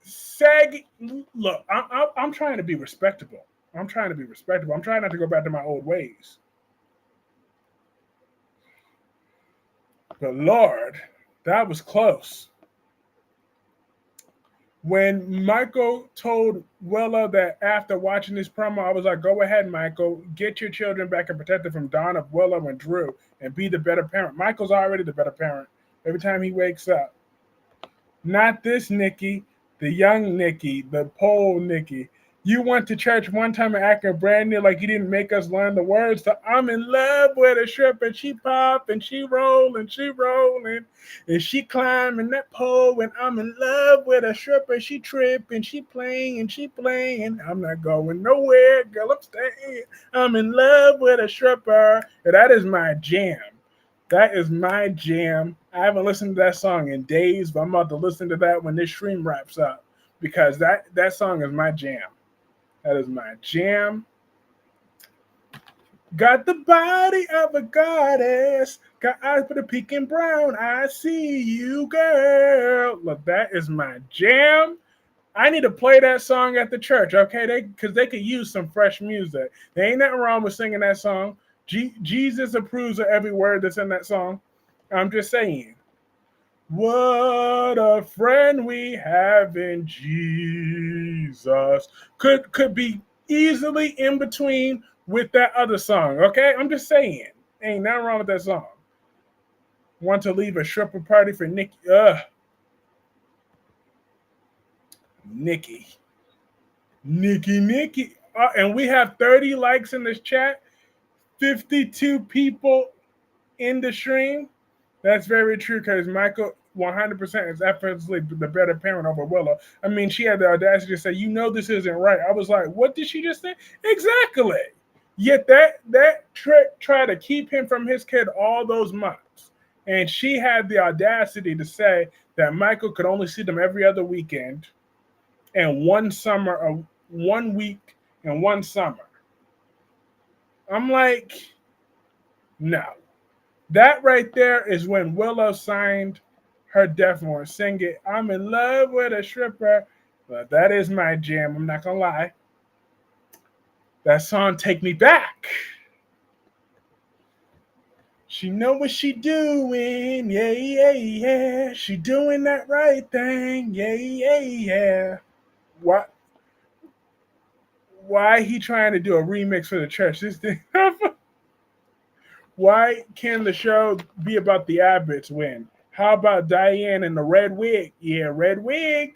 saggy? Look, I'm trying to be respectable. I'm trying to be respectable. I'm trying not to go back to my old ways. But Lord, that was close. When Michael told Willow that after watching this promo, I was like, go ahead, Michael, get your children back and protect them from Donna, Willow, and Drew, and be the better parent. Michael's already the better parent every time he wakes up. Not this Nikki, the young Nikki, the pole Nikki. You went to church one time and acted brand new like you didn't make us learn the words to I'm in love with a strip, and she pop and she roll and she rolling and she climbing that pole, and I'm in love with a stripper. She trip and she playing and she playing. I'm not going nowhere, girl, I'm staying. I'm in love with a stripper. And that is my jam. That is my jam. I haven't listened to that song in days, but I'm about to listen to that when this stream wraps up, because that song is my jam. That is my jam. Got the body of a goddess. Got eyes for the peaking brown. I see you, girl. Look, that is my jam. I need to play that song at the church, okay? Because they could use some fresh music. There ain't nothing wrong with singing that song. Jesus approves of every word that's in that song. I'm just saying. What a friend we have in Jesus. Could be easily in between with that other song, okay? I'm just saying. Ain't nothing wrong with that song. Want to leave a stripper party for Nikki? Nikki. And we have 30 likes in this chat. 52 people in the stream. That's very true, because Michael 100% is effortlessly the better parent over Willow. I mean, she had the audacity to say, you know this isn't right. I was like, what did she just say? Exactly. Yet that trick tried to keep him from his kid all those months. And she had the audacity to say that Michael could only see them every other weekend and one week and one summer. I'm like, no. That right there is when Willow signed her death warrant. Sing it. I'm in love with a stripper. But that is my jam. I'm not going to lie. That song take me back. She know what she doing. Yeah, yeah, yeah. She doing that right thing. Yeah, yeah, yeah. Why he trying to do a remix for the church? This thing. Why can the show be about the Abbotts win? How about Diane in the red wig? Yeah, red wig.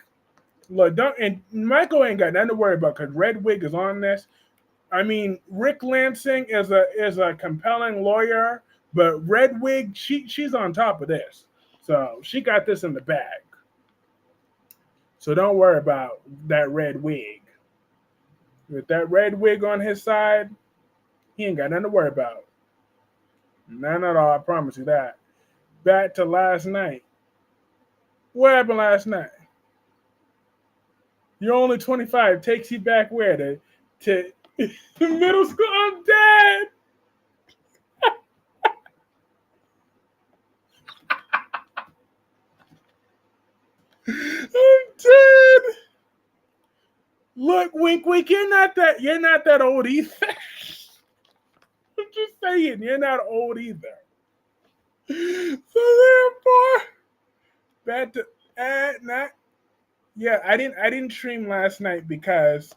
Look, and Michael ain't got nothing to worry about, because red wig is on this. I mean, Rick Lansing is a compelling lawyer, but red wig, she's on top of this. So she got this in the bag. So don't worry about that red wig. With that red wig on his side, he ain't got nothing to worry about. None at all, I promise you that. Back to last night. What happened last night? You're only 25. Takes you back where? To middle school? I'm dead. I'm dead. Look, wink, wink. You're not that. You're not that old either. I'm just saying, you're not old either. So therefore, back to not. Yeah, I didn't stream last night because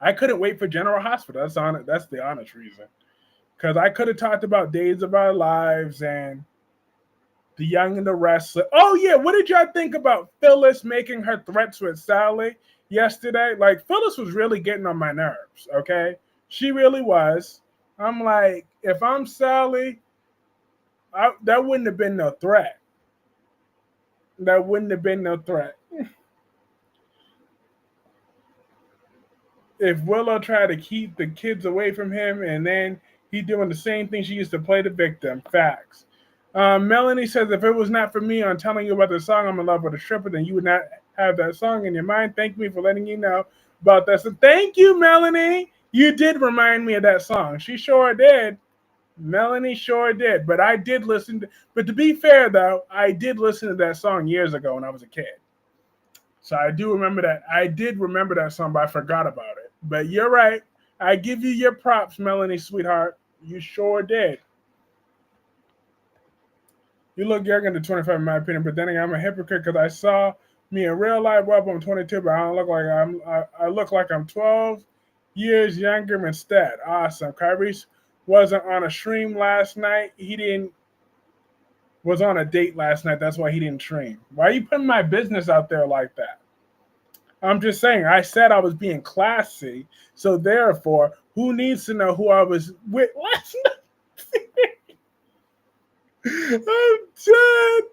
I couldn't wait for General Hospital. That's the honest reason. Because I could have talked about Days of Our Lives and The Young and the Restless. Oh yeah, what did y'all think about Phyllis making her threats with Sally yesterday? Like Phyllis was really getting on my nerves. Okay, she really was. I'm like, if I'm Sally, that wouldn't have been no threat. That wouldn't have been no threat. If Willow tried to keep the kids away from him and then he doing the same thing she used to play the victim. Facts. Melanie says, if it was not for me on telling you about the song I'm in love with a stripper, then you would not have that song in your mind. Thank me for letting you know about that. So thank you, Melanie. You did remind me of that song. She sure did. Melanie sure did. But I did listen to, but to be fair though, I did listen to that song years ago when I was a kid. So I do remember that. I did remember that song, but I forgot about it. But you're right. I give you your props, Melanie, sweetheart. You sure did. You look younger than 25 in my opinion, but then again, I'm a hypocrite because I saw me in real life. Well, I'm 22, but I don't look like I look like I'm 12 years younger instead. Awesome. Kyrie wasn't on a stream last night. He didn't was on a date last night. That's why he didn't stream. Why are you putting my business out there like that? I'm just saying, I said I was being classy. So therefore, who needs to know who I was with last night? I'm dead.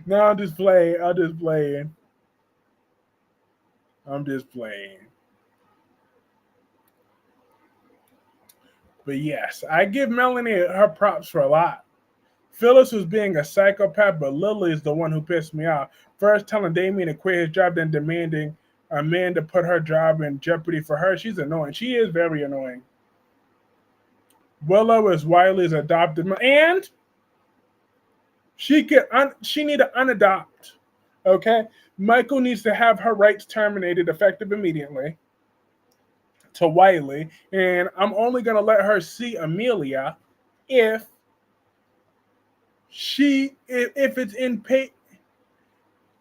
No, I'm just playing. I'm just playing. But yes, I give Melanie her props for a lot. Phyllis was being a psychopath, but Lily is the one who pissed me off. First telling Damien to quit his job, then demanding a man to put her job in jeopardy for her. She's annoying. She is very annoying. Willow is Wiley's adopted mom, and she need to unadopt. Okay, Michael needs to have her rights terminated effective immediately to Wiley, and I'm only gonna let her see Amelia if it's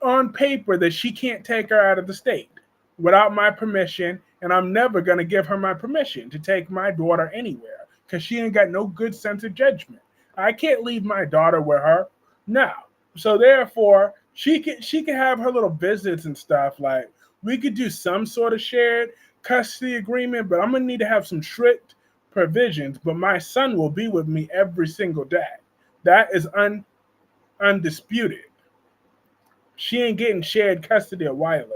on paper that she can't take her out of the state without my permission, and I'm never gonna give her my permission to take my daughter anywhere because she ain't got no good sense of judgment. I can't leave my daughter with her. No. So therefore, she can have her little visits and stuff. Like we could do some sort of shared custody agreement, but I'm gonna need to have some strict provisions. But my son will be with me every single day. That is undisputed. She ain't getting shared custody of Wiley.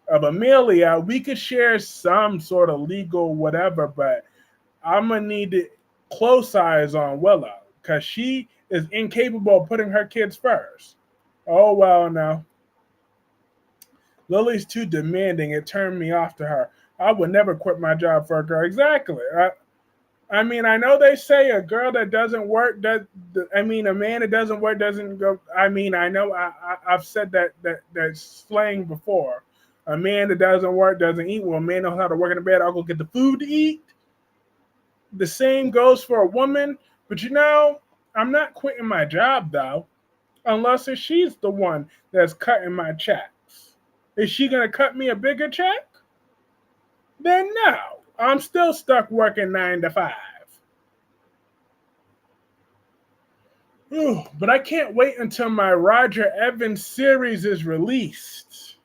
Of Amelia, we could share some sort of legal whatever, but I'm gonna need to close eyes on Willow because she is incapable of putting her kids first. Oh well, no. Lily's too demanding. It turned me off to her. I would never quit my job for a girl. Exactly. I mean, I know they say a girl that doesn't work a man that doesn't work doesn't go. I mean, I know I've said that slang before. A man that doesn't work doesn't eat. Well, a man knows how to work in the bed. I'll go get the food to eat. The same goes for a woman. But I'm not quitting my job though, unless if she's the one that's cutting my checks. Is she gonna cut me a bigger check? Then no. I'm still stuck working 9 to 5. Ooh, but I can't wait until my Roger Evans series is released.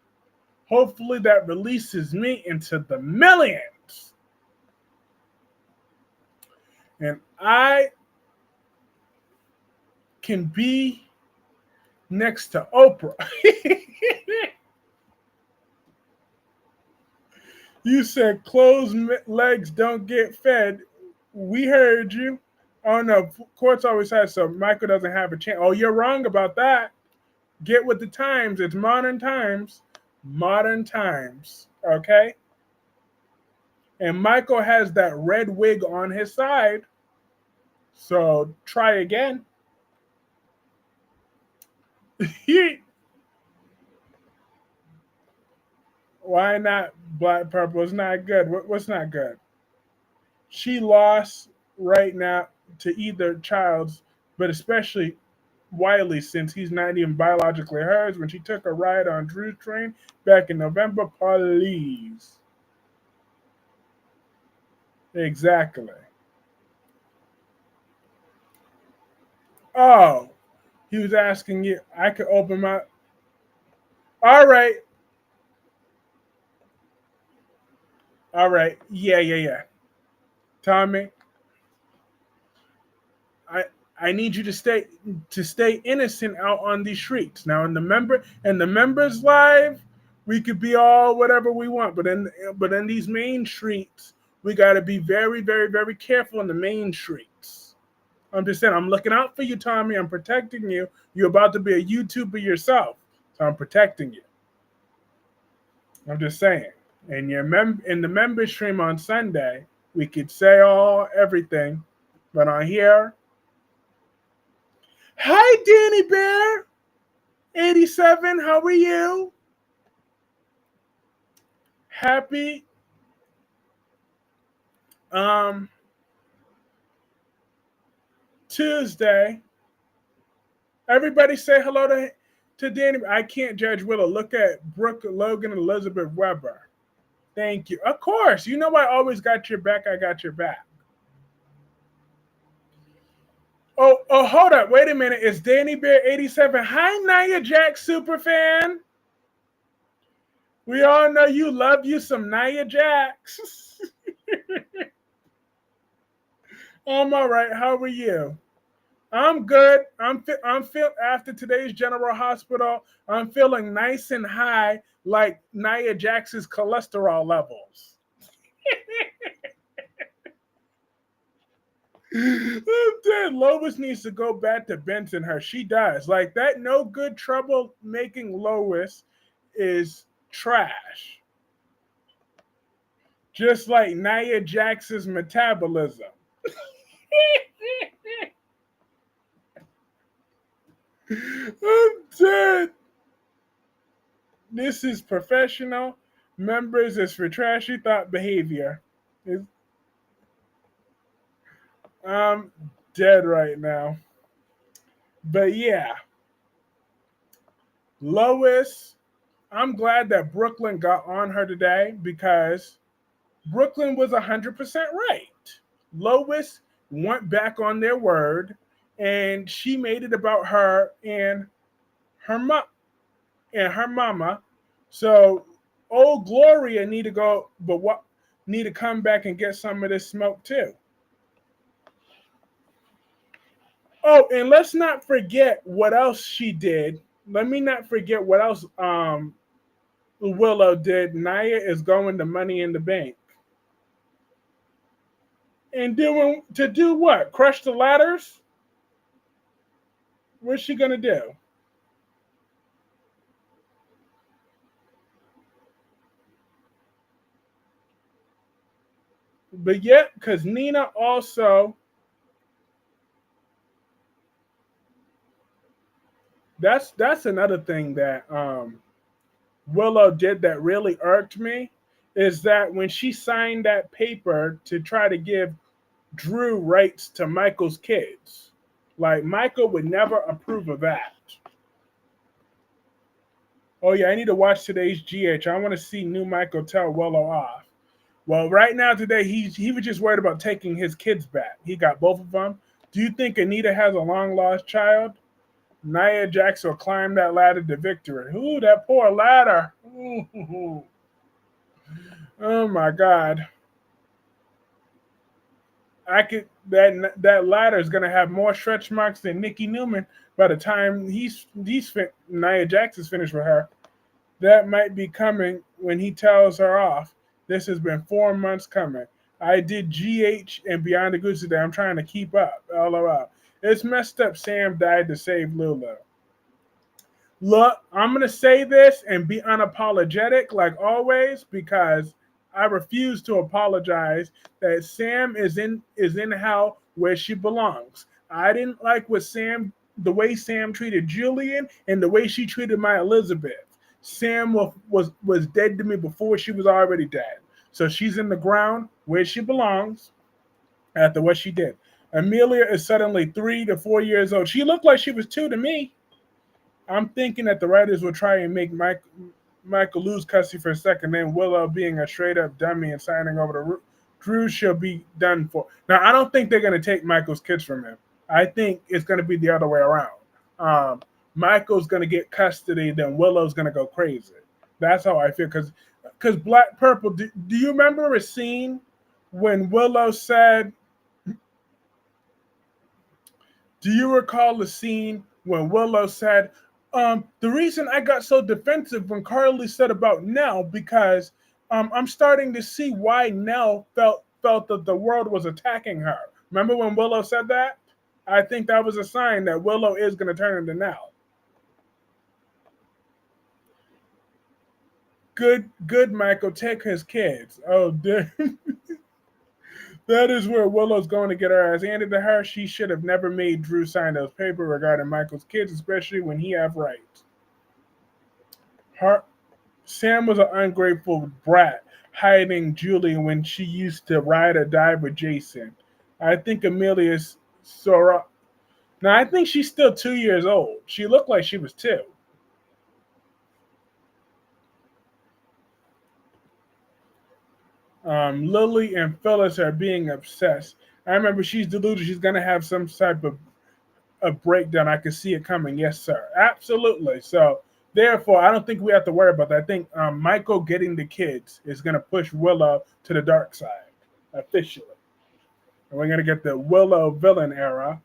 Hopefully that releases me into the millions. And I can be next to Oprah. You said closed legs don't get fed. We heard you. Oh no, courts always have so Michael doesn't have a chance. Oh, you're wrong about that. Get with the times. It's modern times. Modern times. Okay? And Michael has that red wig on his side. So try again. Why not Black Purple? It's not good. What's not good? She lost right now to either Childs, but especially Wiley, since he's not even biologically hers. When she took a ride on Drew's train back in November, please. Exactly. Oh, he was asking you. I could open my. All right. All right. Yeah. Tommy, I I need you to stay innocent out on these streets. Now in the members live, we could be all whatever we want, but in these main streets, we got to be very careful in the main streets. I'm just saying, I'm looking out for you, Tommy. I'm protecting you. You're about to be a YouTuber yourself, so I'm protecting you. I'm just saying. In the member stream on Sunday, we could say all everything, but on here, hi Danny Bear, 87. How are you? Happy um Tuesday. Everybody say hello to Danny. I can't judge Willow. Look at Brooke, Logan, and Elizabeth Weber. Thank you. Of course. You know I always got your back. I got your back. Oh, hold up. Wait a minute. It's Danny Bear 87. Hi, Nia Jax superfan. We all know you love you some Nia Jax. I'm all right. How are you? I'm good. I'm feel after today's General Hospital. I'm feeling nice and high, like Nia Jax's cholesterol levels. I'm dead. Lois needs to go back to Benson her. She does. Like that no good trouble making Lois is trash. Just like Nia Jax's metabolism. I'm dead. This is professional. Members is for trashy thought behavior. I'm dead right now. But yeah. Lois, I'm glad that Brook Lynn got on her today because Brook Lynn was 100% right. Lois went back on their word and she made it about her and her mama. So old Gloria need to go, but what need to come back and get some of this smoke too. Oh, and let's not forget what else she did. Let me not forget what else Willow did. Nia is going to Money in the Bank. And to do what? Crush the ladders? What's she gonna do? But yet, because Nina also that's another thing that Willow did that really irked me is that when she signed that paper to try to give Drew rights to Michael's kids, like Michael would never approve of that. Oh yeah, I need to watch today's GH. I want to see new Michael tell Willow off. Well, right now today he was just worried about taking his kids back. He got both of them. Do you think Anita has a long lost child? Nia Jax will climb that ladder to victory. Ooh, that poor ladder. Ooh. Oh my God. That ladder is gonna have more stretch marks than Nikki Newman by the time Nia Jax is finished with her. That might be coming when he tells her off. This has been 4 months coming. I did GH and Beyond the Goods today. I'm trying to keep up. LOL. It's messed up. Sam died to save Lulu. Look, I'm going to say this and be unapologetic like always because I refuse to apologize that Sam is in hell where she belongs. I didn't like the way Sam treated Julian and the way she treated my Elizabeth. Sam was dead to me before she was already dead. So she's in the ground where she belongs after what she did. Amelia is suddenly 3 to 4 years old. She looked like she was 2 to me. I'm thinking that the writers will try and make Michael lose custody for a second, then Willow being a straight up dummy and signing over to Drew she'll be done for. Now, I don't think they're going to take Michael's kids from him. I think it's going to be the other way around. Michael's going to get custody, then Willow's going to go crazy. That's how I feel. Because Black Purple, do you remember a scene when Willow said, do you recall the scene when Willow said, the reason I got so defensive when Carly said about Nell, because I'm starting to see why Nell felt that the world was attacking her. Remember when Willow said that? I think that was a sign that Willow is going to turn into Nell. Good, Michael. Take his kids. Oh, dude. That is where Willow's going to get her ass handed to her. She should have never made Drew sign those papers regarding Michael's kids, especially when he have rights. Sam was an ungrateful brat, hiding Julie when she used to ride or die with Jason. I think Amelia's Sora. Now, I think she's still 2 years old. She looked like she was 2. Lily and Phyllis are being obsessed. I remember she's deluded. She's going to have some type of a breakdown. I can see it coming. Yes, sir. Absolutely. So, therefore, I don't think we have to worry about that. I think Michael getting the kids is going to push Willow to the dark side, officially. And we're going to get the Willow villain era.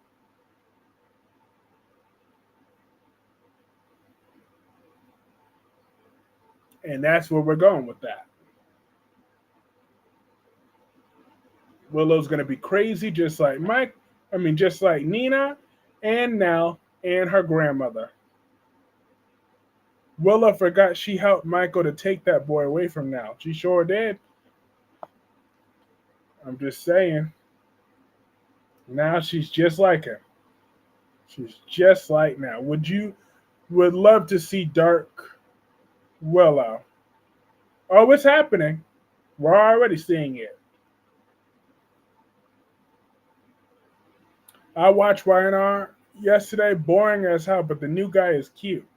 And that's where we're going with that. Willow's going to be crazy, just like just like Nina and Nell and her grandmother. Willow forgot she helped Michael to take that boy away from Nell. She sure did. I'm just saying. Now she's just like him. She's just like Nell. Would love to see Dark Willow. Oh, it's happening. We're already seeing it. I watched YNR yesterday, boring as hell, but the new guy is cute.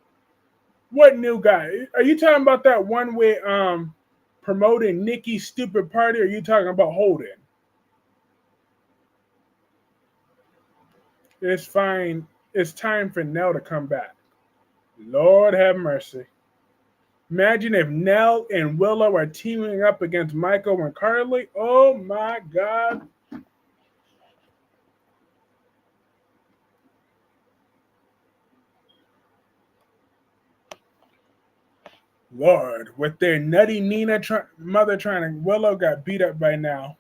What new guy? Are you talking about that one with promoting Nikki's stupid party, or are you talking about Holden? It's fine. It's time for Nell to come back. Lord have mercy. Imagine if Nell and Willow are teaming up against Michael and Carly. Oh my God. Lord, with their nutty Nina mother trying to, Willow got beat up by now.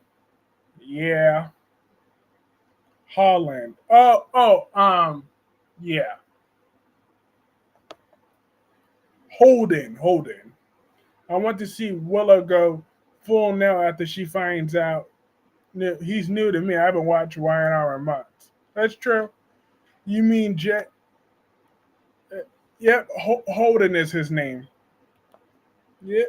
Yeah. Holland. Yeah. Holden. I want to see Willow go full Nell after she finds out. He's new to me. I haven't watched YNR in months. That's true. You mean Jet? Yep, Holden is his name. Yeah,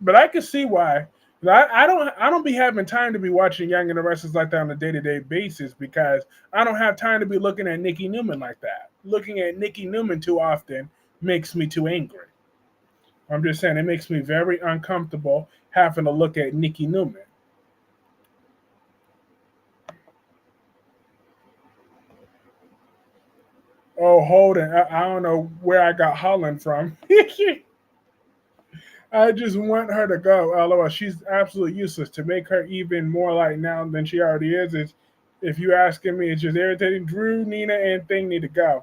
but I can see why. I don't be having time to be watching Young and the Restless like that on a day-to-day basis because I don't have time to be looking at Nikki Newman like that. Looking at Nikki Newman too often makes me too angry. I'm just saying it makes me very uncomfortable having to look at Nikki Newman. Oh, Holden. I don't know where I got Holland from. I just want her to go. LOL. She's absolutely useless. To make her even more like now than she already is, if you asking me, it's just irritating. Drew, Nina, and Thing need to go.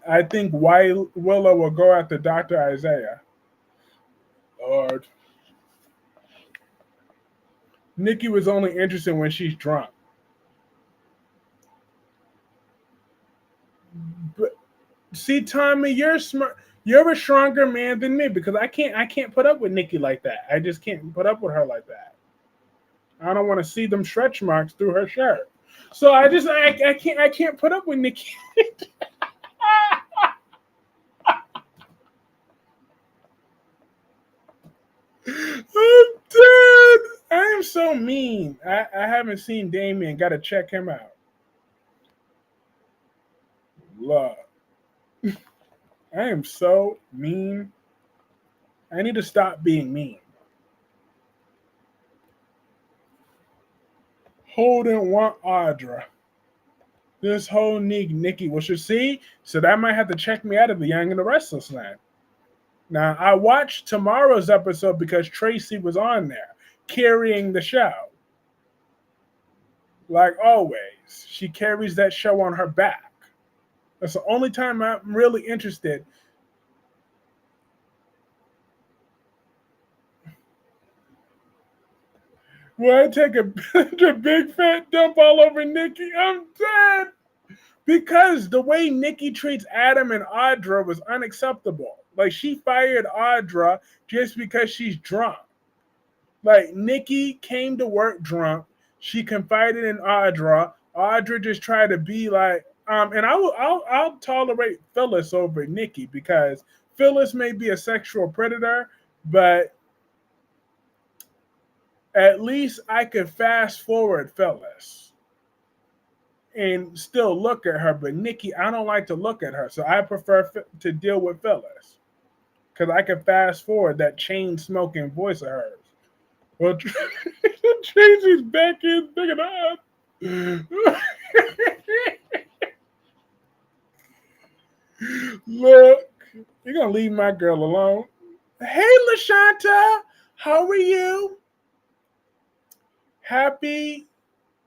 I think Willow will go after Dr. Isaiah. Lord. Nikki was only interested when she's drunk. But see, Tommy, you're smart. You're a stronger man than me because I can't put up with Nikki like that. I just can't put up with her like that. I don't want to see them stretch marks through her shirt. So I can't put up with Nikki. am so mean. I haven't seen Damien. Got to check him out. Love. I am so mean. I need to stop being mean. Holden want Audra. This whole Nikki. Well, you see? So that might have to check me out of The Young and the Restless now. Now, I watched tomorrow's episode because Tracy was on there carrying the show. Like always, she carries that show on her back. That's the only time I'm really interested. Will I take a big fat dump all over Nikki? I'm dead. Because the way Nikki treats Adam and Audra was unacceptable. Like, she fired Audra just because she's drunk. Like, Nikki came to work drunk. She confided in Audra. Audra just tried to be like, and I'll tolerate Phyllis over Nikki because Phyllis may be a sexual predator, but at least I could fast forward Phyllis and still look at her. But Nikki, I don't like to look at her, so I prefer to deal with Phyllis because I can fast forward that chain smoking voice of hers. Well, Tracy's back is big enough. Look, you're gonna leave my girl alone. Hey, LaShanta, how are you? Happy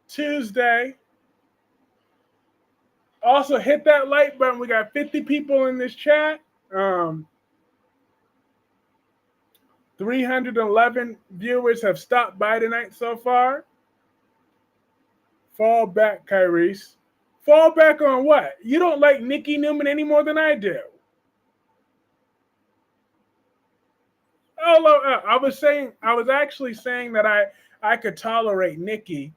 Tuesday. Also, hit that like button. We got 50 people in this chat. 311 viewers have stopped by tonight so far. Fall back, Kyrese. Fall back on what? You don't like Nikki Newman any more than I do. Oh, I was actually saying that I could tolerate Nikki.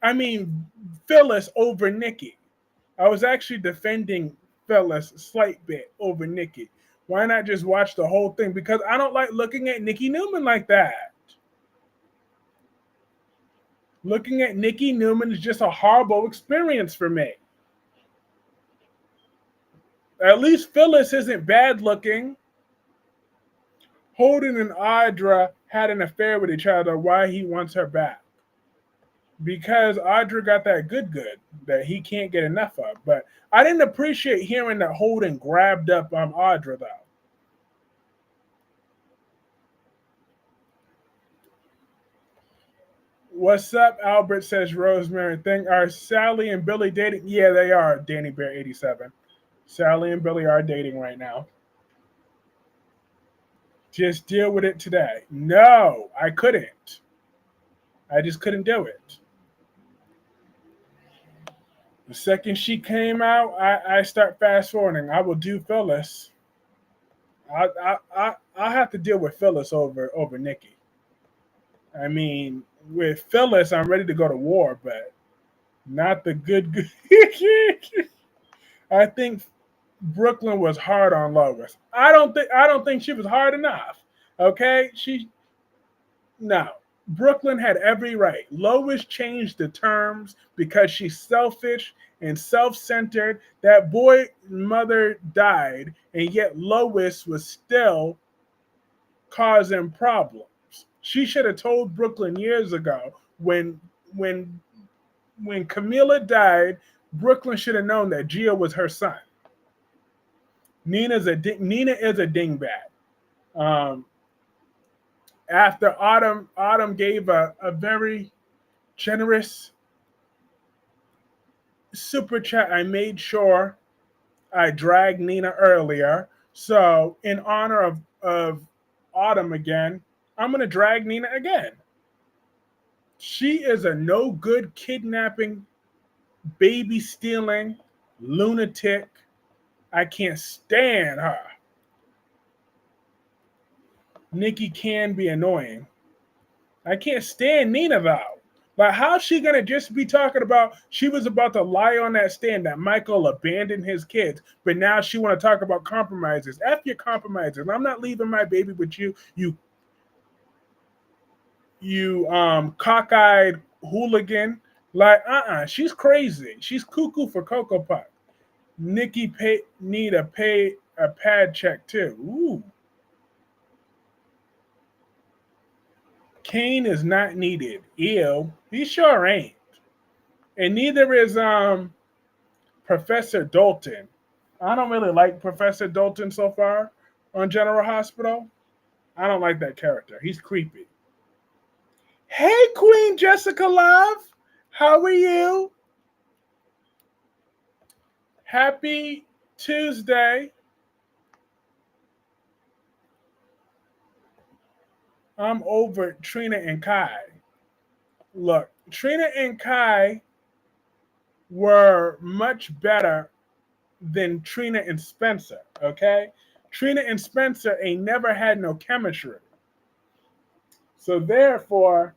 I mean, Phyllis over Nikki. I was actually defending Phyllis a slight bit over Nikki. Why not just watch the whole thing? Because I don't like looking at Nikki Newman like that. Looking at Nikki Newman is just a horrible experience for me. At least Phyllis isn't bad looking. Holden and Audra had an affair with each other. Why he wants her back? Because Audra got that good that he can't get enough of. But I didn't appreciate hearing that Holden grabbed up Audra, though. What's up, Albert, says Rosemary. Are Sally and Billy dating? Yeah, they are, Danny Bear 87. Sally and Billy are dating right now. Just deal with it today. No, I couldn't. I just couldn't do it. The second she came out, I start fast forwarding. I will do Phyllis. I have to deal with Phyllis over Nikki. I mean, with Phyllis, I'm ready to go to war, but not the good. I think Brook Lynn was hard on Lois. I don't think she was hard enough. Okay, no. Brook Lynn had every right. Lois changed the terms because she's selfish and self-centered. That boy mother died, and yet Lois was still causing problems. She should have told Brook Lynn years ago when Camilla died. Brook Lynn should have known that Gio was her son. Nina is a dingbat. After Autumn gave a very generous super chat, I made sure I dragged Nina earlier. So in honor of Autumn again, I'm going to drag Nina again. She is a no good kidnapping, baby stealing lunatic. I can't stand her. Nikki can be annoying. I can't stand Nina, though. Like, how's she going to just be talking about she was about to lie on that stand that Michael abandoned his kids, but now she want to talk about compromises. F your compromises. I'm not leaving my baby with you. You cockeyed hooligan. Like, she's crazy. She's cuckoo for Cocoa Puff. Nikki need a pad check too. Ooh. Kane is not needed. Ew. He sure ain't. And neither is Professor Dalton. I don't really like Professor Dalton so far on General Hospital. I don't like that character. He's creepy. Hey, Queen Jessica Love. How are you? Happy Tuesday. I'm over Trina and Kai. Look, Trina and Kai were much better than Trina and Spencer, okay? Trina and Spencer ain't never had no chemistry. So therefore,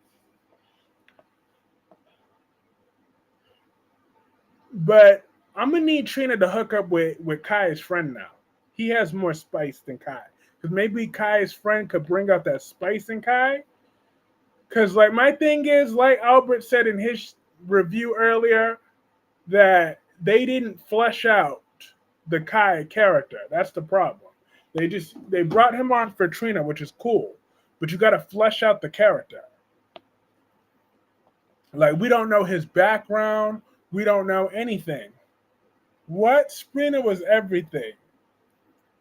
but I'm gonna need Trina to hook up with Kai's friend now. He has more spice than Kai. Because maybe Kai's friend could bring out that spice in Kai. Because, like, my thing is, like Albert said in his review earlier, that they didn't flesh out the Kai character. That's the problem. They brought him on for Trina, which is cool, but you got to flesh out the character. Like, we don't know his background. We don't know anything. What? Sprina was everything.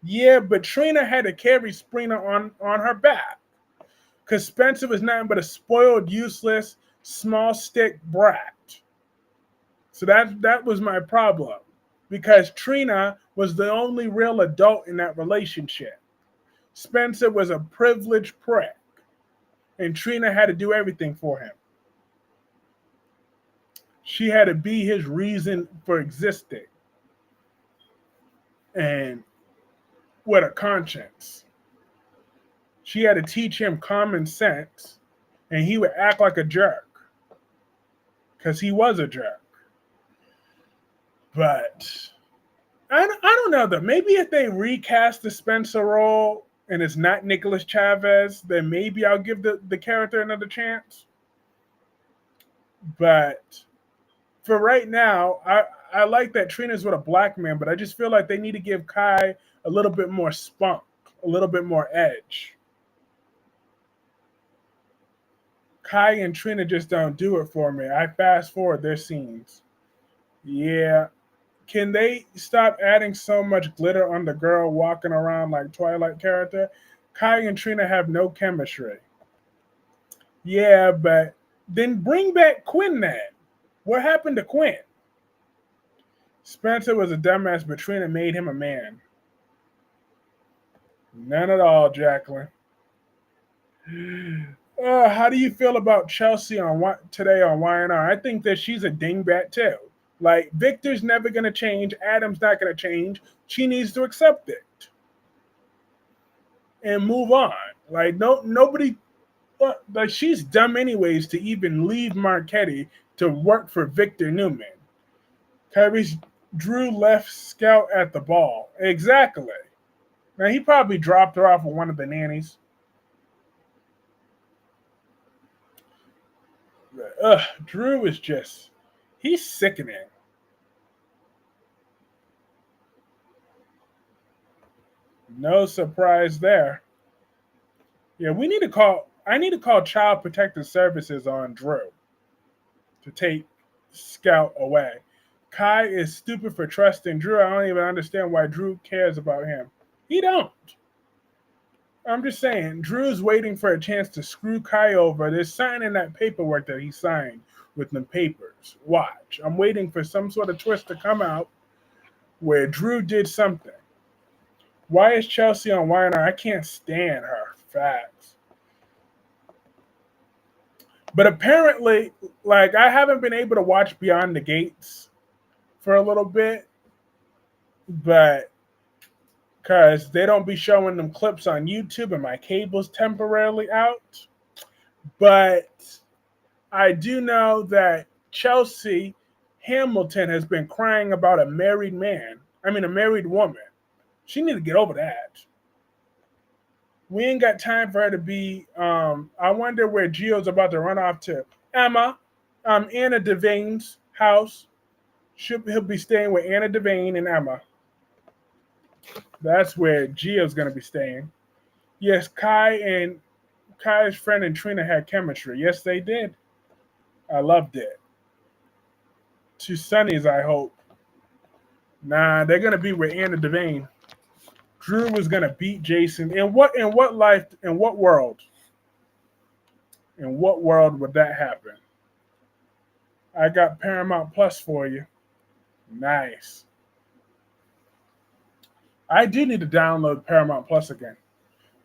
Yeah, but Trina had to carry Sprina on her back. Because Spencer was nothing but a spoiled, useless, small stick brat. So that was my problem. Because Trina was the only real adult in that relationship. Spencer was a privileged prick. And Trina had to do everything for him. She had to be his reason for existing. And with a conscience. She had to teach him common sense. And he would act like a jerk. Because he was a jerk. But I don't know though. Maybe if they recast the Spencer role and it's not Nicholas Chavez, then maybe I'll give the character another chance. But for right now, I like that Trina's with a black man, but I just feel like they need to give Kai a little bit more spunk, a little bit more edge. Kai and Trina just don't do it for me. I fast forward their scenes. Yeah. Can they stop adding so much glitter on the girl walking around like Twilight character? Kai and Trina have no chemistry. Yeah, but then bring back Quinn then. What happened to Quinn? Spencer was a dumbass, but Trina made him a man. None at all, Jacqueline. How do you feel about Chelsea today on YNR? I think that she's a dingbat too. Like, Victor's never going to change. Adam's not going to change. She needs to accept it and move on. Like, nobody, like, she's dumb anyways to even leave Marquetti to work for Victor Newman. Kyrie's Drew left Scout at the ball. Exactly. Now, he probably dropped her off with one of the nannies. Drew is just, he's sickening. No surprise there. Yeah, I need to call Child Protective Services on Drew to take Scout away. Kai is stupid for trusting Drew. I don't even understand why Drew cares about him. He don't. I'm just saying, Drew's waiting for a chance to screw Kai over. There's something in that paperwork that he signed with the papers. Watch. I'm waiting for some sort of twist to come out where Drew did something. Why is Chelsea on YNR? I can't stand her. Facts. But apparently, like, I haven't been able to watch Beyond the Gates for a little bit, but because they don't be showing them clips on YouTube and my cable's temporarily out. But I do know that Chelsea Hamilton has been crying about a married woman. She need to get over that. We ain't got time for her to be. I wonder where Gio's about to run off to. Emma, Anna Devane's house. He'll be staying with Anna Devane and Emma. That's where Gio's gonna be staying. Yes, Kai's friend and Trina had chemistry. Yes, they did. I loved it. Two Sunnies, I hope. Nah, they're gonna be with Anna Devane. Drew was gonna beat Jason. In what world? In what world would that happen? I got Paramount Plus for you. Nice. I do need to download Paramount Plus again.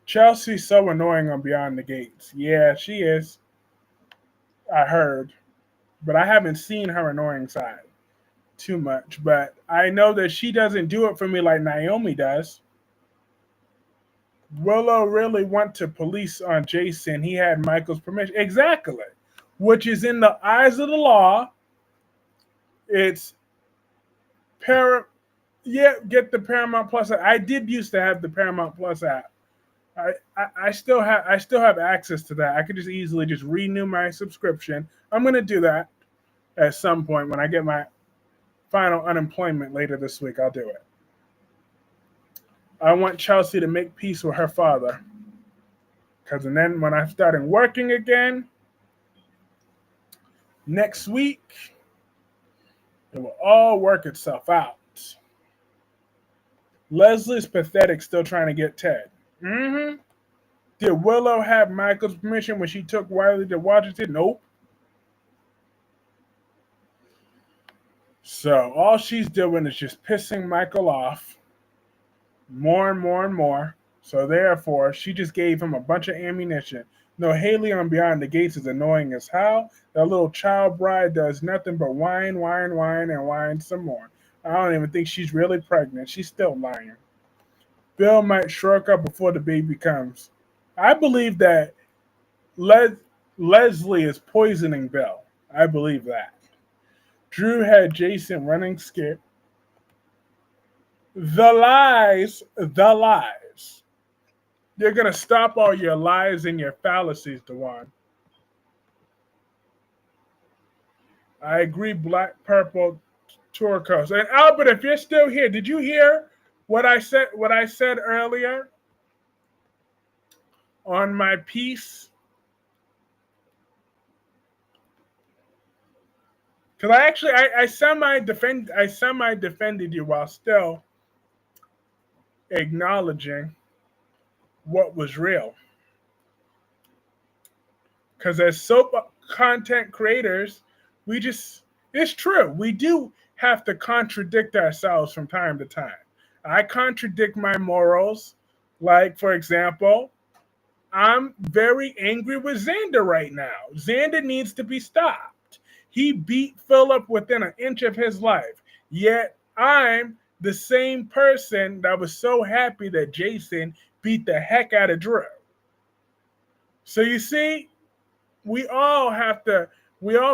Chelsea's so annoying on Beyond the Gates. Yeah, she is. I heard. But I haven't seen her annoying side too much. But I know that she doesn't do it for me like Naomi does. Willow really went to police on Jason. He had Michael's permission. Exactly. Which is in the eyes of the law. It's get the Paramount Plus. I did used to have the Paramount Plus app. I still have access to that. I could just easily just renew my subscription. I'm gonna do that at some point when I get my final unemployment later this week. I'll do it. I want Chelsea to make peace with her father. Because then when I started working again next week, it will all work itself out. Leslie's pathetic, still trying to get Ted. Mm-hmm. Did Willow have Michael's permission when she took Wiley to Washington? Nope. So all she's doing is just pissing Michael off more and more and more. So therefore, she just gave him a bunch of ammunition. No, Haley on Beyond the Gates is annoying as hell. That little child bride does nothing but whine, whine, whine, and whine some more. I don't even think she's really pregnant. She's still lying. Bill might shrug up before the baby comes. I believe that Leslie is poisoning Bill. I believe that. Drew had Jason running scared. The lies. You're going to stop all your lies and your fallacies, Dewan. I agree, Black, Purple, Turcos. And Albert, if you're still here, did you hear what I said earlier on my piece? Because I semi defended you while still acknowledging what was real. Because as soap content creators, it's true. We do have to contradict ourselves from time to time. I contradict my morals. Like, for example, I'm very angry with Xander right now. Xander needs to be stopped. He beat Philip within an inch of his life. Yet I'm the same person that was so happy that Jason beat the heck out of Drew. So you see, we all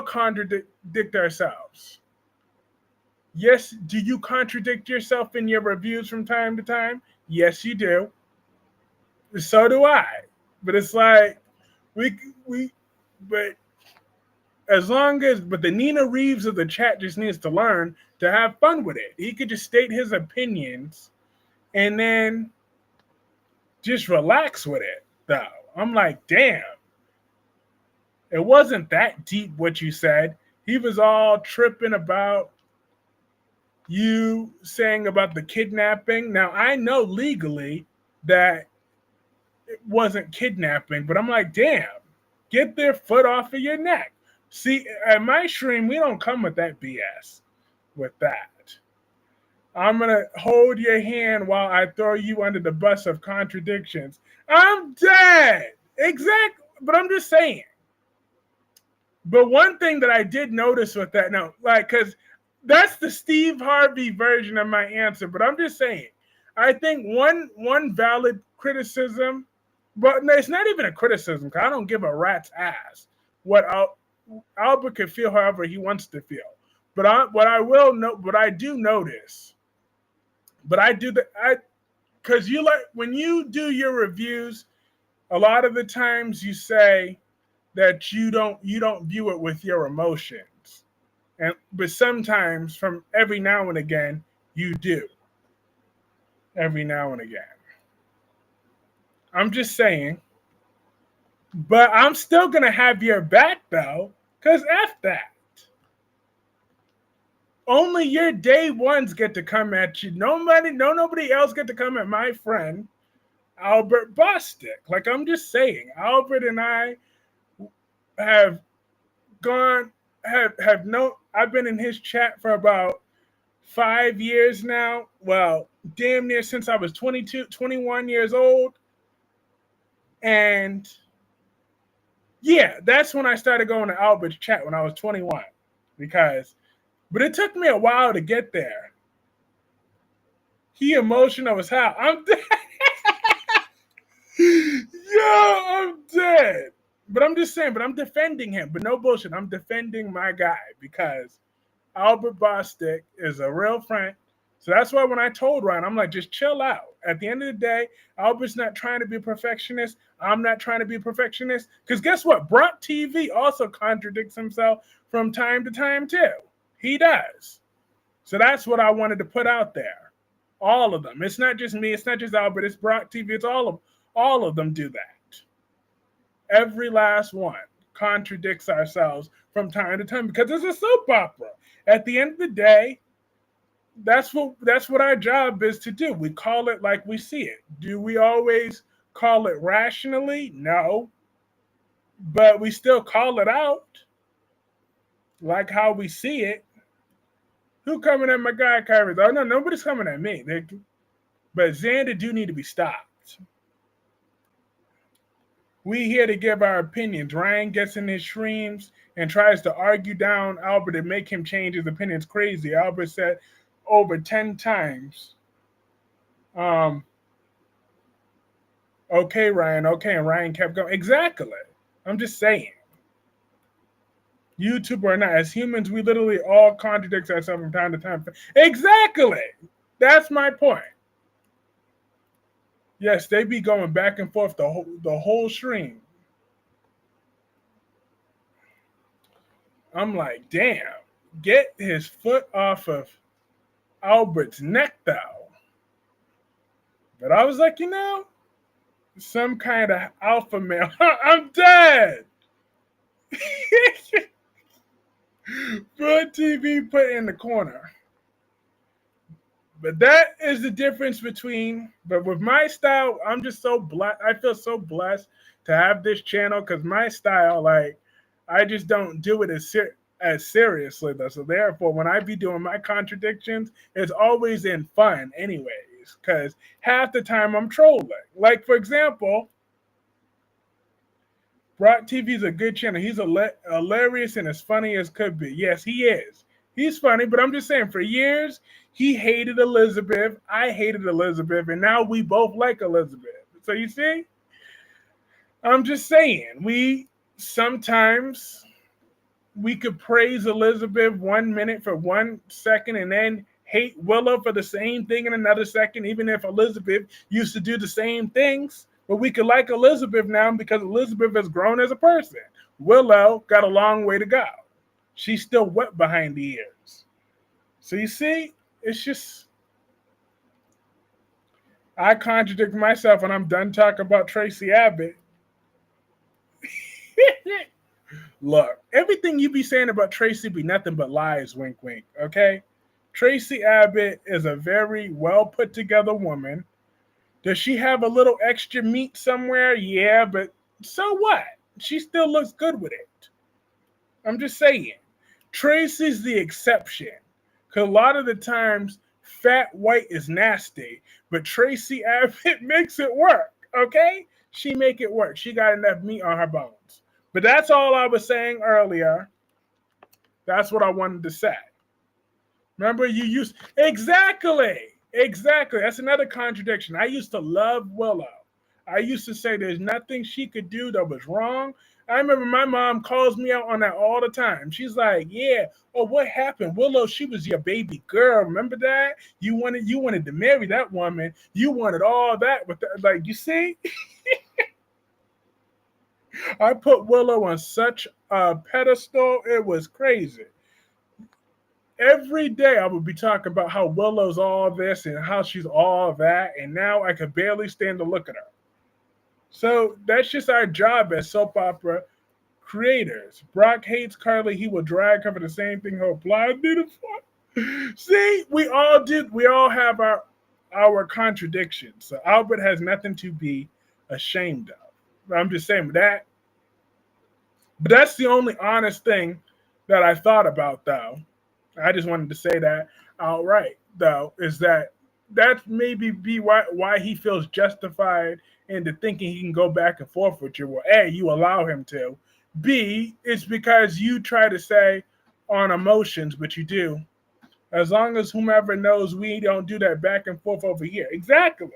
contradict ourselves. Yes, do you contradict yourself in your reviews from time to time? Yes, you do. So do I. But it's like but the Nina Reeves of the chat just needs to learn to have fun with it. He could just state his opinions and then just relax with it, though. I'm like, damn. It wasn't that deep what you said. He was all tripping about you saying about the kidnapping. Now, I know legally that it wasn't kidnapping, but I'm like, damn, get their foot off of your neck. See, at my stream, we don't come with that BS with that. I'm going to hold your hand while I throw you under the bus of contradictions. I'm dead. Exactly. But I'm just saying. But one thing that I did notice with that, because that's the Steve Harvey version of my answer, but I'm just saying, I think one valid criticism, but it's not even a criticism, because I don't give a rat's ass what Albert can feel however he wants to feel. But I do notice, because you like when you do your reviews, A lot of the times you say that you don't view it with your emotions. And but sometimes from every now and again you do. Every now and again. I'm just saying. But I'm still gonna have your back though, cause F that. Only your day ones get to come at you. Nobody else get to come at my friend Albert Bostic. Like I'm just saying, Albert and I have gone have no. I've been in his chat for about 5 years now. Well, damn near since I was 22, 21 years old, and yeah, that's when I started going to Albert's chat when I was 21. Because, but it took me a while to get there. He emotional as hell. I'm dead. Yo, I'm dead. But I'm just saying, but I'm defending him. But no bullshit. I'm defending my guy because Albert Bostic is a real friend. So that's why when I told Ryan, I'm like, just chill out. At the end of the day, Albert's not trying to be a perfectionist. I'm not trying to be a perfectionist. Because guess what? Brock TV also contradicts himself from time to time, too. He does. So that's what I wanted to put out there. All of them. It's not just me. It's not just Albert. It's Brock TV. It's all of them do that. Every last one contradicts ourselves from time to time because it's a soap opera. At the end of the day, that's what our job is to do. We call it like we see it. Do we always call it rationally? No. But we still call it out like how we see it. Who coming at my guy, Kyrie? Oh, no, nobody's coming at me. But Xander do need to be stopped. We here to give our opinions. Ryan gets in his streams and tries to argue down Albert and make him change his opinions. Crazy. Albert said over 10 times, okay, Ryan, okay. And Ryan kept going. Exactly. I'm just saying. YouTube or not, as humans, we literally all contradict ourselves from time to time. Exactly. That's my point. Yes, they be going back and forth the whole stream. I'm like, damn, get his foot off of Albert's neck, though. But I was like, some kind of alpha male. I'm dead. Brook TV put in the corner. But that is the difference between, but with my style, I'm just so blessed. I feel so blessed to have this channel because my style, like, I just don't do it as seriously, though. So therefore, when I be doing my contradictions, it's always in fun anyways, because half the time I'm trolling. Like, for example, Brock TV is a good channel. He's hilarious and as funny as could be. Yes, he is. He's funny, but I'm just saying, for years, he hated Elizabeth. I hated Elizabeth, and now we both like Elizabeth. So you see? I'm just saying, sometimes we could praise Elizabeth 1 minute for 1 second and then hate Willow for the same thing in another second, even if Elizabeth used to do the same things. But we could like Elizabeth now because Elizabeth has grown as a person. Willow got a long way to go. She's still wet behind the ears. So you see, it's just, I contradict myself when I'm done talking about Tracy Abbott. Look, everything you be saying about Tracy be nothing but lies, wink, wink, okay? Tracy Abbott is a very well put together woman. Does she have a little extra meat somewhere? Yeah, but so what? She still looks good with it. I'm just saying. Tracy's the exception. Because a lot of the times, fat white is nasty. But Tracy Abbott makes it work, okay? She make it work. She got enough meat on her bones. But that's all I was saying earlier. That's what I wanted to say. Remember, you used... Exactly. That's another contradiction. I used to love Willow. I used to say there's nothing she could do that was wrong. I remember my mom calls me out on that all the time. She's like, yeah, oh, what happened? Willow, she was your baby girl. Remember that? You wanted to marry that woman. You wanted all that with that. Like, you see? I put Willow on such a pedestal, it was crazy. Every day I would be talking about how Willow's all this and how she's all that, and now I could barely stand to look at her. So that's just our job as soap opera creators. Brock hates Carly. He will drag her for the same thing he'll apply Nina for. See, we all have our contradictions. So Albert has nothing to be ashamed of. I'm just saying that. But that's the only honest thing that I thought about, though. I just wanted to say that outright, though, is that maybe be why he feels justified into thinking he can go back and forth with you. Well, A, you allow him to. B, it's because you try to say on emotions, but you do. As long as whomever knows we don't do that back and forth over here. Exactly.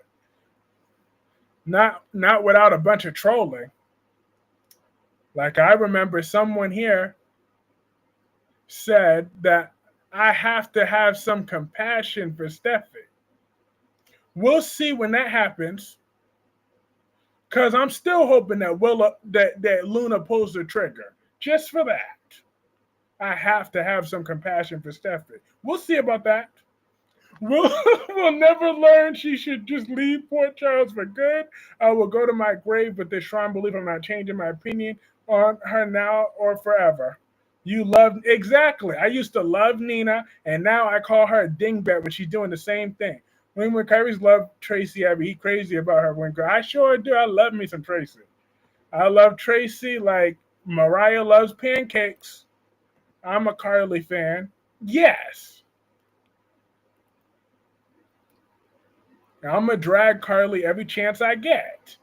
Not without a bunch of trolling. Like I remember someone here said that I have to have some compassion for Steffi. We'll see when that happens. Cause I'm still hoping that that Luna pulls the trigger. Just for that. I have to have some compassion for Steffi. We'll see about that. We'll never learn she should just leave Port Charles for good. I will go to my grave with this shrine belief I'm not changing my opinion on her now or forever. You love exactly. I used to love Nina, and now I call her a dingbat when she's doing the same thing. When Kyrie's love Tracy Abby, he crazy about her. When I sure do, I love me some Tracy. I love Tracy like Mariah loves pancakes. I'm a Carly fan. Yes. I'm gonna drag Carly every chance I get.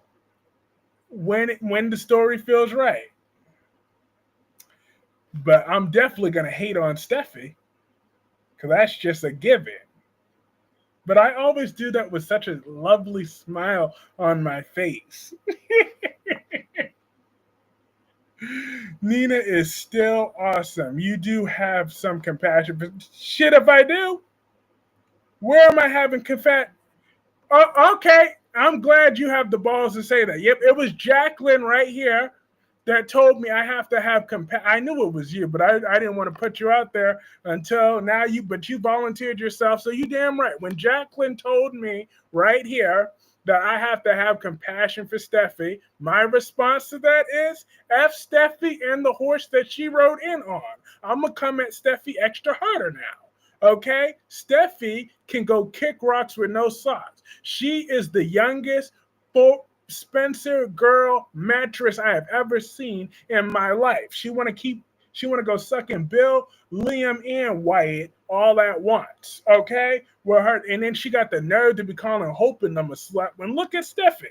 When the story feels right. But I'm definitely gonna hate on Steffi. Because that's just a given. But I always do that with such a lovely smile on my face. Nina is still awesome. You do have some compassion. But shit, if I do, where am I having compassion? Oh, okay. I'm glad you have the balls to say that. Yep, it was Jacqueline right here that told me I have to have compassion. I knew it was you, but I didn't want to put you out there until now. But you volunteered yourself, so you damn right. When Jacqueline told me right here that I have to have compassion for Steffi, my response to that is F Steffi and the horse that she rode in on. I'm gonna come at Steffi extra harder now. Okay, Steffi can go kick rocks with no socks. She is the youngest Spencer girl mattress I have ever seen in my life. She want to go sucking Bill, Liam, and Wyatt all at once. Okay, with her, and then she got the nerve to be calling Hope and them a slut. When look at Steffi.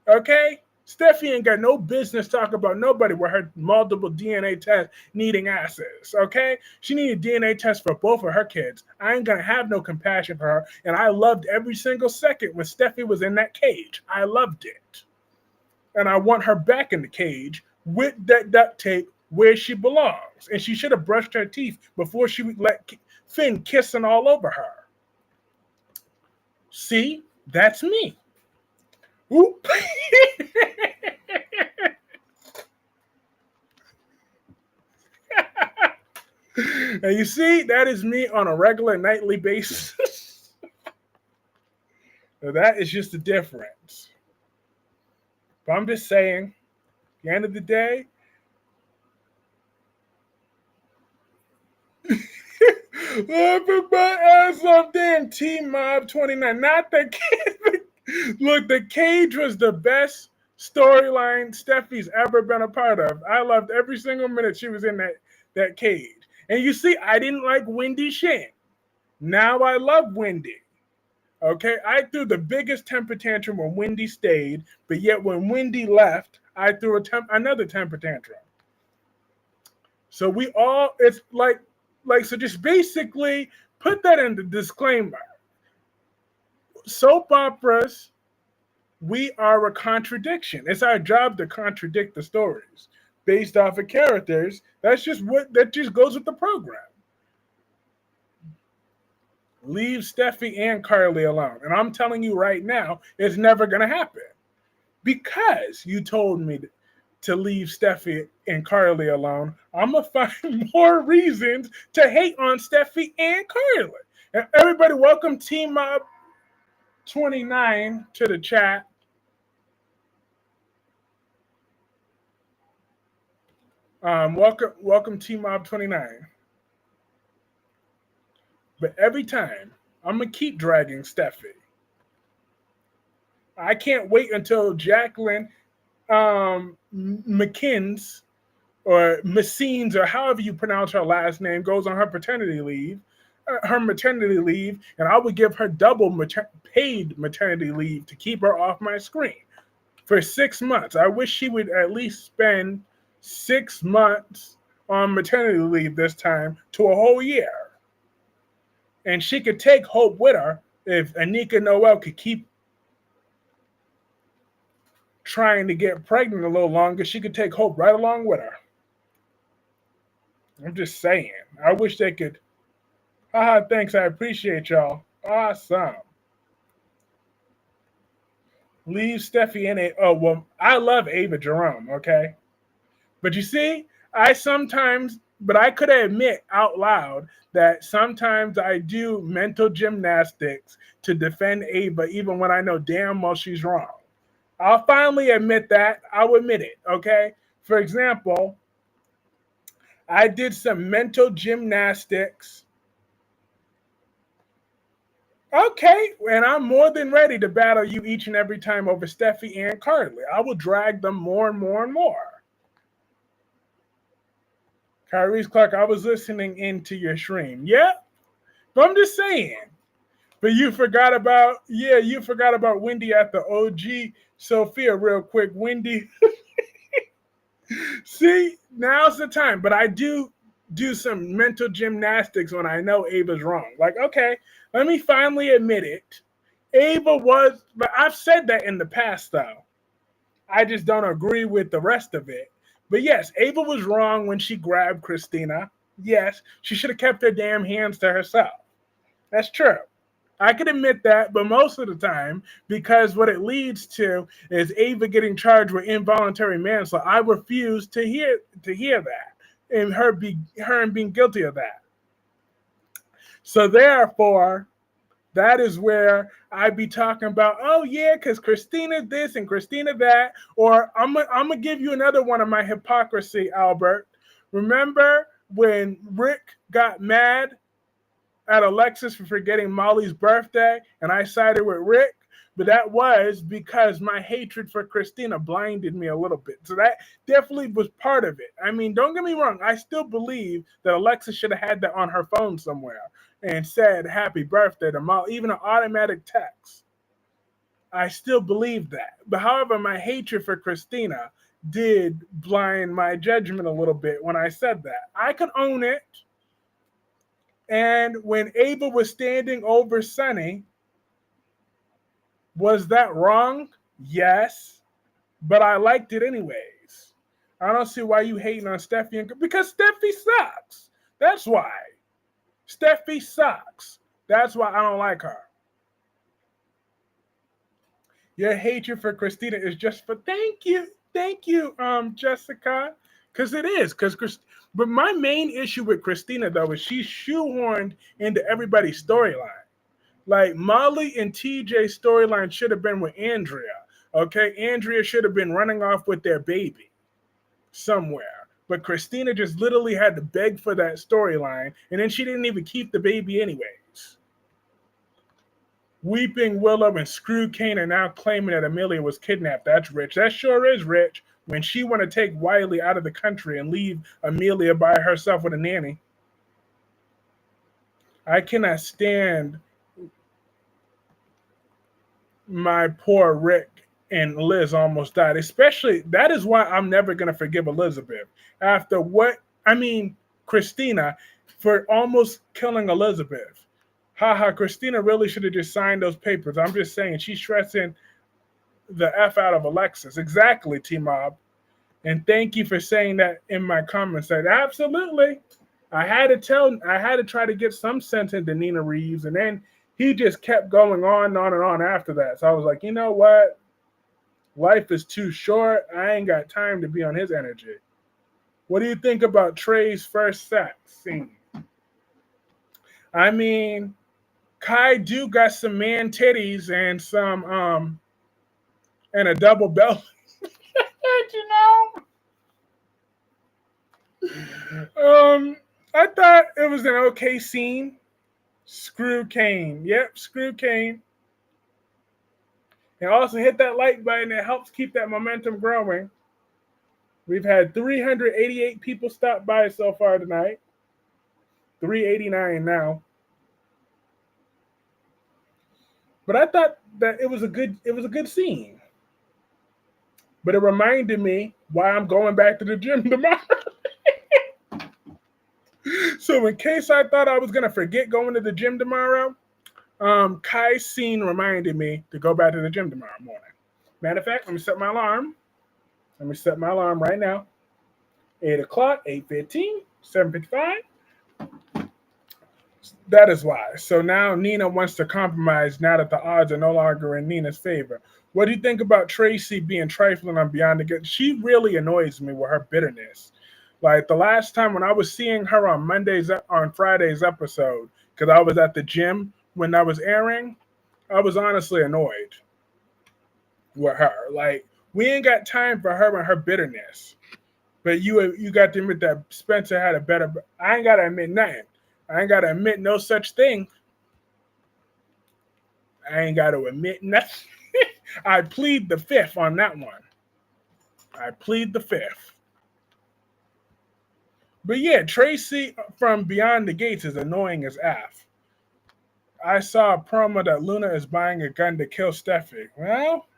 Okay, Steffi ain't got no business talking about nobody with her multiple DNA tests needing asses, okay? She needed DNA tests for both of her kids. I ain't gonna have no compassion for her, and I loved every single second when Steffi was in that cage. I loved it. And I want her back in the cage with that duct tape where she belongs. And she should have brushed her teeth before she would let Finn kissing all over her. See, that's me. Oop. And you see, that is me on a regular nightly basis. So that is just the difference. But I'm just saying, at the end of the day, put my ass up there in Team Mob 29. Not the kid. Look, the cage was the best storyline Steffi's ever been a part of. I loved every single minute she was in that cage. And you see, I didn't like Wendy Shin. Now I love Wendy. Okay, I threw the biggest temper tantrum when Wendy stayed, but yet when Wendy left, I threw another temper tantrum. So it's like, so just basically put that in the disclaimer. Soap operas, we are a contradiction. It's our job to contradict the stories based off of characters. That just goes with the program. Leave Steffi and Carly alone. And I'm telling you right now, it's never going to happen. Because you told me to leave Steffi and Carly alone, I'm going to find more reasons to hate on Steffi and Carly. And everybody, welcome Team Mob 29 to the chat. Welcome Team Mob 29. But every time, I'm going to keep dragging Steffi. I can't wait until Jacqueline McKins or Messines, or however you pronounce her last name, goes on her maternity leave, and I would give her double paid maternity leave to keep her off my screen for 6 months. I wish she would at least spend 6 months on maternity leave this time to a whole year. And she could take Hope with her if Anika Noel could keep trying to get pregnant a little longer. She could take Hope right along with her. I'm just saying. I wish they could. Haha, thanks. I appreciate y'all. Awesome. Leave Steffi in a. Oh, well, I love Ava Jerome, okay? But you see, I could admit out loud that sometimes I do mental gymnastics to defend Ava, even when I know damn well she's wrong. I'll finally admit that. I'll admit it, okay? For example, I did some mental gymnastics. Okay, and I'm more than ready to battle you each and every time over Steffi and Carly. I will drag them more and more and more. Kyrie's Clark, I was listening into your stream. Yeah, but I'm just saying. But you forgot about Wendy at the OG Sophia real quick. Wendy, see, now's the time. But I do some mental gymnastics when I know Ava's wrong. Like, okay, let me finally admit it. Ava was, but I've said that in the past, though. I just don't agree with the rest of it. But yes, Ava was wrong when she grabbed Christina. Yes, she should have kept her damn hands to herself. That's true. I can admit that, but most of the time, because what it leads to is Ava getting charged with involuntary manslaughter. I refuse to hear that, and her being guilty of that. So therefore, that is where I be talking about, oh yeah, because Christina this and Christina that. Or I'm gonna give you another one of my hypocrisy, Albert. Remember when Rick got mad at Alexis for forgetting Molly's birthday, and I sided with Rick? But that was because my hatred for Christina blinded me a little bit. So that definitely was part of it. I mean, don't get me wrong. I still believe that Alexis should have had that on her phone somewhere and said happy birthday to Molly, even an automatic text. I still believe that. But however, my hatred for Christina did blind my judgment a little bit when I said that. I could own it. And when Ava was standing over Sunny, was that wrong? Yes. But I liked it anyways. I don't see why you hating on Steffi. Because Steffi sucks. That's why. Steffi sucks. That's why I don't like her. Your hatred for Christina is just for thank you, Jessica. Because it is. But my main issue with Christina though is she's shoehorned into everybody's storyline. Like Molly and TJ's storyline should have been with Andrea. Okay, Andrea should have been running off with their baby somewhere. But Christina just literally had to beg for that storyline, and then she didn't even keep the baby anyways. Weeping Willow and Screw Kane are now claiming that Amelia was kidnapped. That's rich. That sure is rich. When she want to take Wiley out of the country and leave Amelia by herself with a nanny. I cannot stand my poor Rick and Liz almost died. Especially, that is why I'm never going to forgive Elizabeth. After Christina, for almost killing Elizabeth. Haha, Christina really should have just signed those papers. I'm just saying, she's stressing the F out of Alexis. Exactly, T-Mob. And thank you for saying that in my comments. Absolutely. I had to try to get some sense into Nina Reeves, and then he just kept going on and on and on after that. So I was like, you know what? Life is too short. I ain't got time to be on his energy. What do you think about Trey's first sex scene? I mean, Kai do got some man titties and some and a double belly. you I thought it was an okay scene. Screw Kane. Yep, screw Kane. And also hit that like button. It helps keep that momentum growing. We've had 388 people stop by so far tonight. 389 now. But I thought that it was a good scene. But it reminded me why I'm going back to the gym tomorrow. So in case I thought I was gonna forget going to the gym tomorrow, Kai's scene reminded me to go back to the gym tomorrow morning. Matter of fact, let me set my alarm. Let me set my alarm right now. 8 o'clock, 8:15, 7:55. That is why. So now Nina wants to compromise now that the odds are no longer in Nina's favor. What do you think about Tracy being trifling on Beyond the Good? She really annoys me with her bitterness. Like the last time when I was seeing her on Friday's episode, because I was at the gym when that was airing, I was honestly annoyed with her. Like, we ain't got time for her and her bitterness. But you got to admit that Spencer had a better. I ain't got to admit nothing. I ain't got to admit no such thing. I ain't got to admit nothing. I plead the fifth on that one. I plead the fifth. But yeah, Tracy from Beyond the Gates is annoying as F. I saw a promo that Luna is buying a gun to kill Steffi. Well,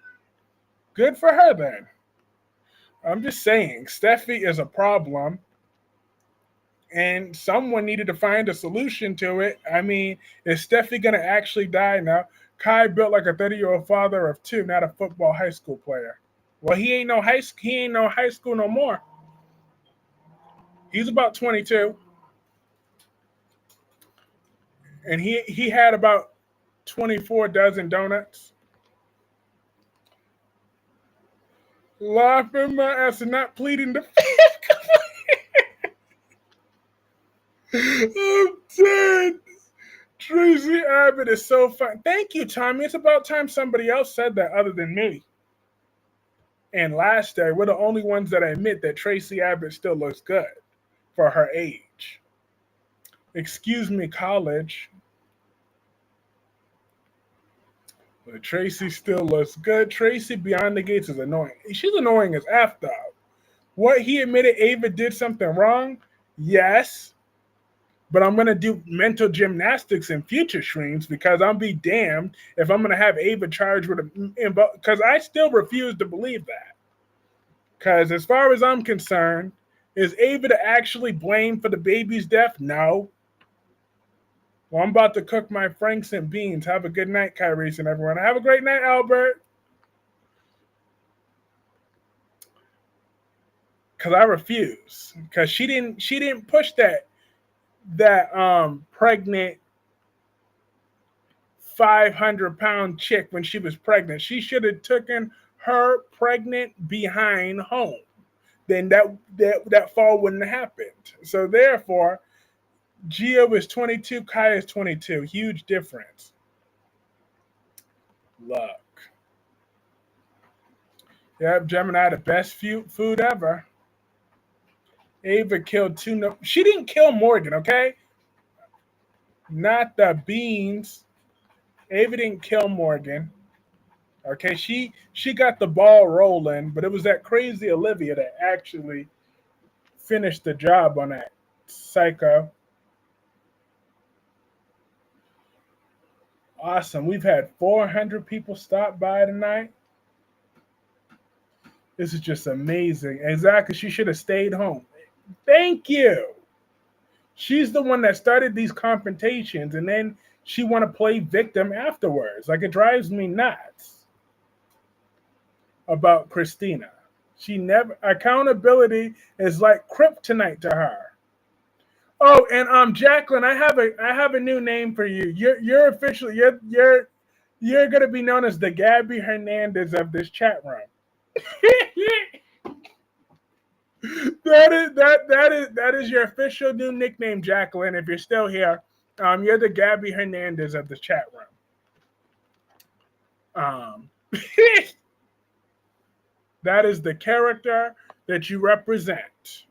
good for her then. I'm just saying, Steffi is a problem. And someone needed to find a solution to it. I mean, is Steffi going to actually die now? Kai built like a 30-year-old father of two, not a football high school player. Well, he ain't no high school no more. He's about 22. And he had about 24 dozen donuts. Laughing my ass and not pleading the fifth. I'm dead. Tracy Abbott is so fun. Thank you, Tommy. It's about time somebody else said that other than me. And last day, we're the only ones that admit that Tracy Abbott still looks good for her age. Excuse me, college. But Tracy still looks good. Tracy Beyond the Gates is annoying. She's annoying as F, though. What, he admitted Ava did something wrong? Yes. But I'm going to do mental gymnastics in future streams because I'll be damned if I'm going to have Ava charged with a... Because I still refuse to believe that. Because as far as I'm concerned, is Ava to actually blame for the baby's death? No. Well, I'm about to cook my Franks and beans. Have a good night, Kyrie and everyone. Have a great night, Albert. Because I refuse. Because she didn't push that pregnant 500-pound chick when she was pregnant. She should have taken her pregnant behind home. Then that fall wouldn't have happened. So therefore, Gio is 22, Kai is 22. Huge difference. Look. Yep, Gemini, the best food ever. Ava killed two. She didn't kill Morgan, okay? Not the beans. Ava didn't kill Morgan. Okay, she got the ball rolling, but it was that crazy Olivia that actually finished the job on that psycho. Awesome. We've had 400 people stop by tonight. This is just amazing. Exactly. She should have stayed home. Thank you. She's the one that started these confrontations, and then she want to play victim afterwards. Like, it drives me nuts about Christina. Accountability is like kryptonite to her. Oh, and Jacqueline, I have a new name for you. You're officially you're gonna be known as the Gabby Hernandez of this chat room. that is your official new nickname, Jacqueline. If you're still here, you're the Gabby Hernandez of the chat room. That is the character that you represent,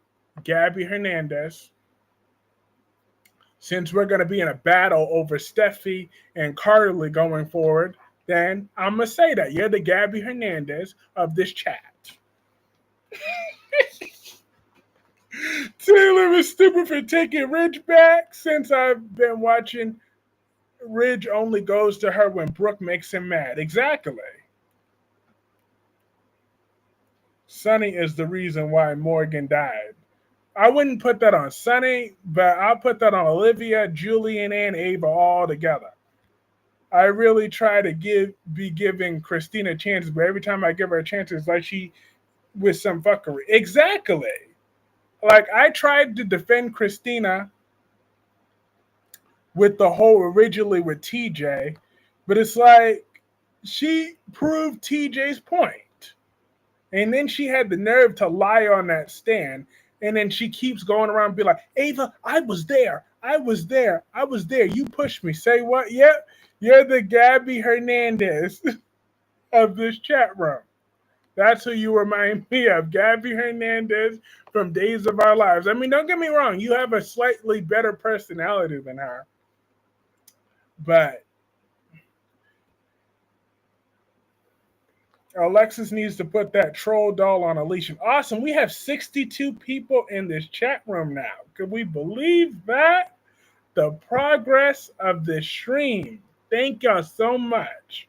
Gabby Hernandez. Since we're going to be in a battle over Steffi and Carly going forward, then I'm going to say that you're the Gabby Hernandez of this chat. Taylor is stupid for taking Ridge back. Since I've been watching, Ridge only goes to her when Brooke makes him mad. Exactly. Sonny is the reason why Morgan died. I wouldn't put that on Sonny, but I'll put that on Olivia, Julian, and Ava all together. I really try to be giving Christina chances, but every time I give her a chance, it's like she with some fuckery. Exactly. Like, I tried to defend Christina with the whole originally with TJ, but it's like she proved TJ's point. And then she had the nerve to lie on that stand. And then she keeps going around and be like, Ava, I was there. I was there. I was there. You pushed me. Say what? Yep. You're the Gabby Hernandez of this chat room. That's who you remind me of. Gabby Hernandez from Days of Our Lives. I mean, don't get me wrong. You have a slightly better personality than her. But Alexis needs to put that troll doll on a leash. Awesome. We have 62 people in this chat room now. Could we believe that? The progress of the stream. Thank y'all so much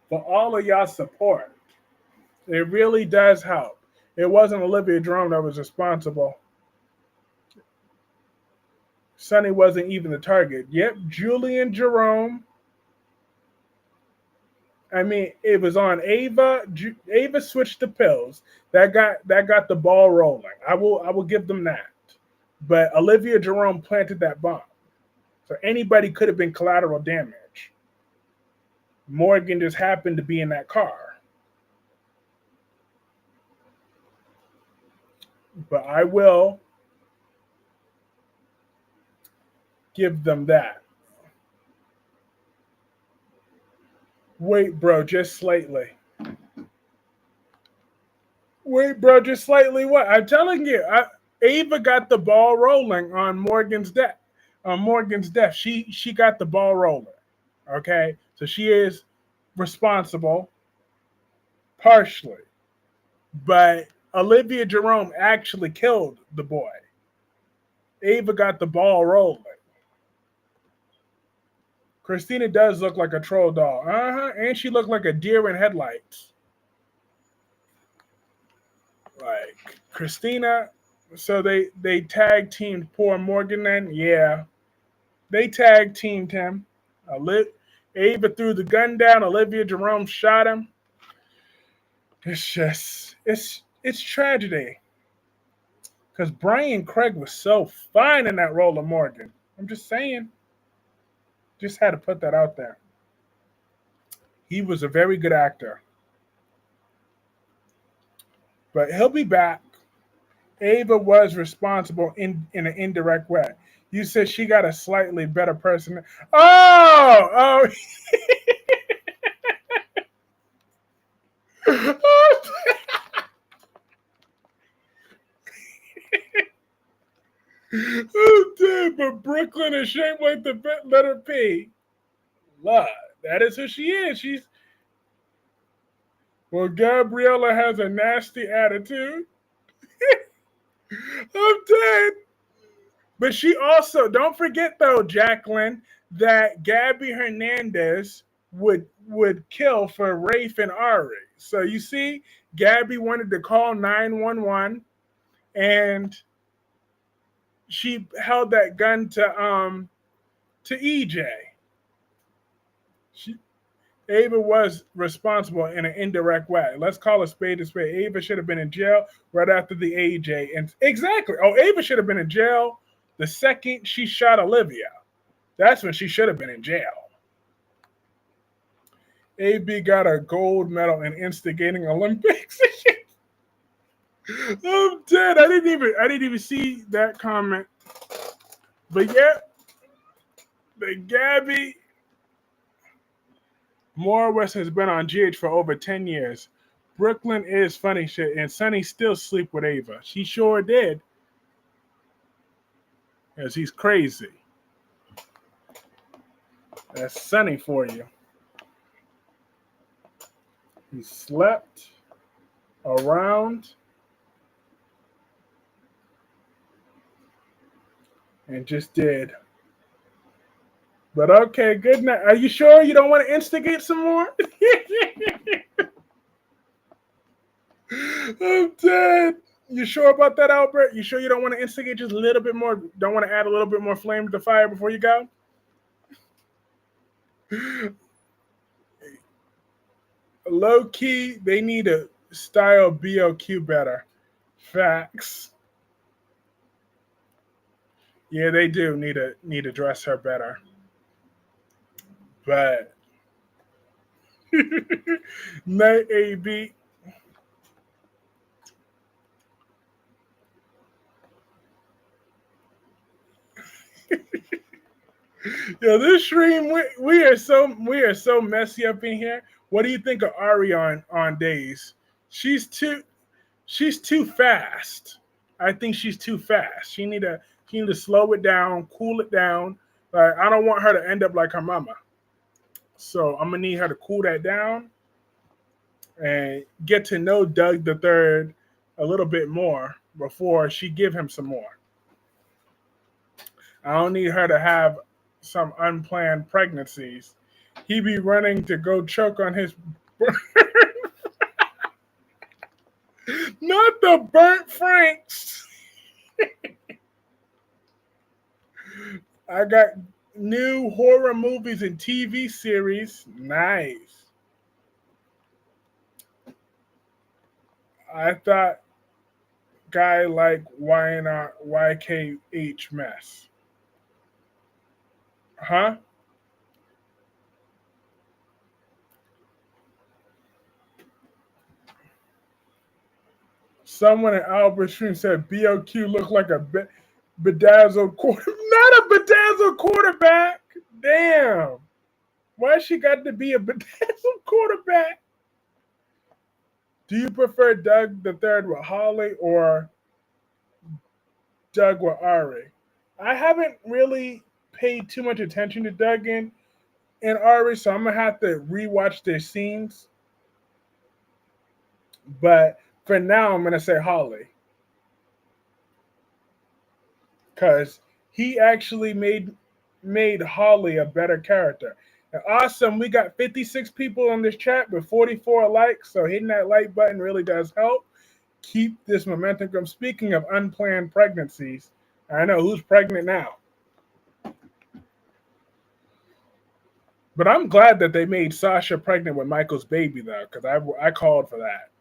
for all of y'all support. It really does help. It wasn't Olivia Jerome that was responsible. Sonny wasn't even the target. Yep, Julian Jerome. I mean, it was on Ava. Ava switched the pills. That got the ball rolling. I will give them that. But Olivia Jerome planted that bomb. So anybody could have been collateral damage. Morgan just happened to be in that car. But I will give them that. Wait, bro, just slightly. Wait, bro, just slightly what? I'm telling you, Ava got the ball rolling on Morgan's death. She got the ball rolling. Okay? So she is responsible partially. But Olivia Jerome actually killed the boy. Ava got the ball rolling. Christina does look like a troll doll. And she looked like a deer in headlights. Like, Christina, so they tag teamed poor Morgan then? Yeah. They tag teamed him. Ava threw the gun down. Olivia Jerome shot him. It's tragedy. Because Brian Craig was so fine in that role of Morgan. I'm just saying. Just had to put that out there. He was a very good actor. But he'll be back. Ava was responsible in an indirect way. You said she got a slightly better person. Oh! Oh, damn, but Brooklyn is shaped like the letter P. Love. That is who she is. Well, Gabriella has a nasty attitude. I'm dead. But she also, don't forget though, Jacqueline, that Gabby Hernandez would kill for Rafe and Ari. So you see, Gabby wanted to call 911 and she held that gun to EJ. Ava was responsible in an indirect way. Let's call a spade a spade. Ava should have been in jail right after the AJ. And exactly. Oh, Ava should have been in jail the second she shot Olivia. That's when she should have been in jail. AB got a gold medal in instigating Olympics. I'm dead. I didn't even see that comment. But yeah, the Gabby Morris has been on GH for over 10 years. Brooklyn is funny shit, and Sonny still sleep with Ava. She sure did, because he's crazy. That's Sonny for you. He slept around and just did. But okay, good night. Are you sure you don't want to instigate some more? I'm dead. You sure about that, Albert? You sure you don't want to instigate just a little bit more? Don't want to add a little bit more flame to the fire before you go? Low key, they need to style BOQ better. Facts. Yeah, they do need to dress her better. But night AB. Yo, this stream we are so messy up in here. What do you think of Ari on days? She's too fast. I think she's too fast. She need to slow it down, cool it down. Like I don't want her to end up like her mama. So I'm gonna need her to cool that down and get to know Doug the Third a little bit more before she give him some more. I don't need her to have some unplanned pregnancies. He be running to go choke on his not the burnt Franks. I got new horror movies and TV series. Nice. I thought guy like why not YKH mess. Huh? Someone in Albert Stream said BOQ looked like a bedazzled quarter. Not a bedazzled quarterback. Damn. Why she got to be a bedazzled quarterback? Do you prefer Doug the Third with Holly or Doug with Ari? I haven't really paid too much attention to Doug and Ari, so I'm gonna have to rewatch their scenes. But for now, I'm gonna say Holly because he actually made Holly a better character. And awesome, we got 56 people on this chat with 44 likes, so hitting that like button really does help keep this momentum going. Speaking of unplanned pregnancies, I know who's pregnant now. But I'm glad that they made Sasha pregnant with Michael's baby, though, because I called for that.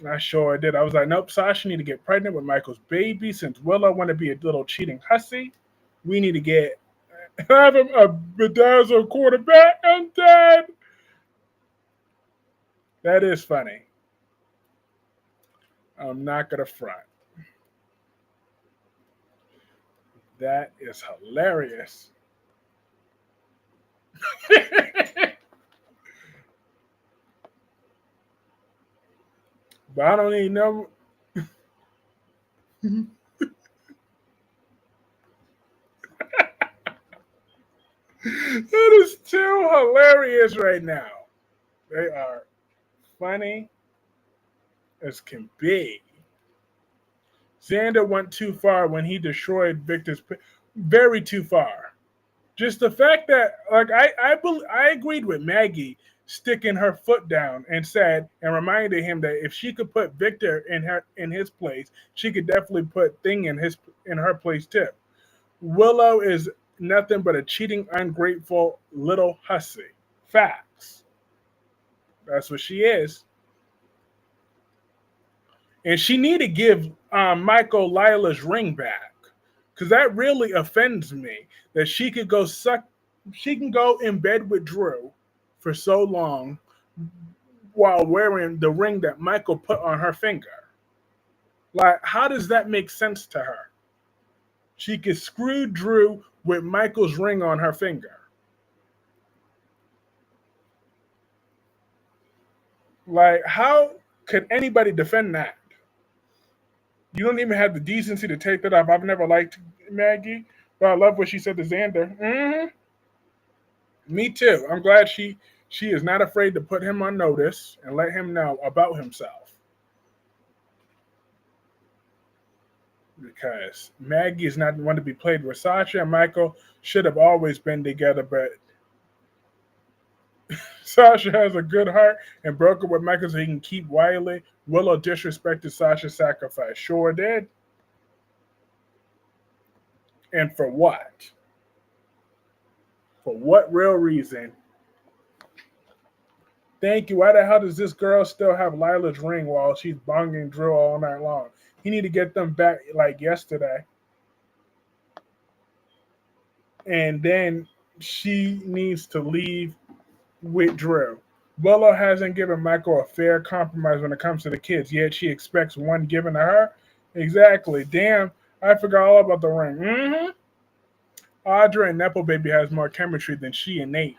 I sure did. I was like, nope, Sasha need to get pregnant with Michael's baby. Since Willow want to be a little cheating hussy, we need to have him a bedazzled quarterback. I'm dead. That is funny. I'm not going to front. That is hilarious. But I don't even know. That is too hilarious right now. They are funny as can be. Xander went too far when he destroyed Victor's. Very too far. Just the fact that, like, I agreed with Maggie sticking her foot down and reminded him that if she could put Victor in his place, she could definitely put Thing in her place too. Willow is nothing but a cheating, ungrateful little hussy. Facts. That's what she is. And she need to give Michael Lila's ring back. Because that really offends me that she can go in bed with Drew for so long while wearing the ring that Michael put on her finger? Like, how does that make sense to her? She could screw Drew with Michael's ring on her finger. Like, how could anybody defend that? You don't even have the decency to take that off. I've never liked Maggie, but I love what she said to Xander. Me too. I'm glad she is not afraid to put him on notice and let him know about himself. Because Maggie is not one to be played with. Sasha and Michael should have always been together, but Sasha has a good heart and broke up with Michael so he can keep Wiley. Willow disrespected Sasha's sacrifice. Sure did. And for what? For what real reason? Thank you. Why the hell does this girl still have Lila's ring while she's bonging Drew all night long? He need to get them back like yesterday. And then she needs to leave with Drew. Willow hasn't given Michael a fair compromise when it comes to the kids, yet she expects one given to her. Exactly. Damn, I forgot all about the ring. Audra and Nepo Baby has more chemistry than she and Nate.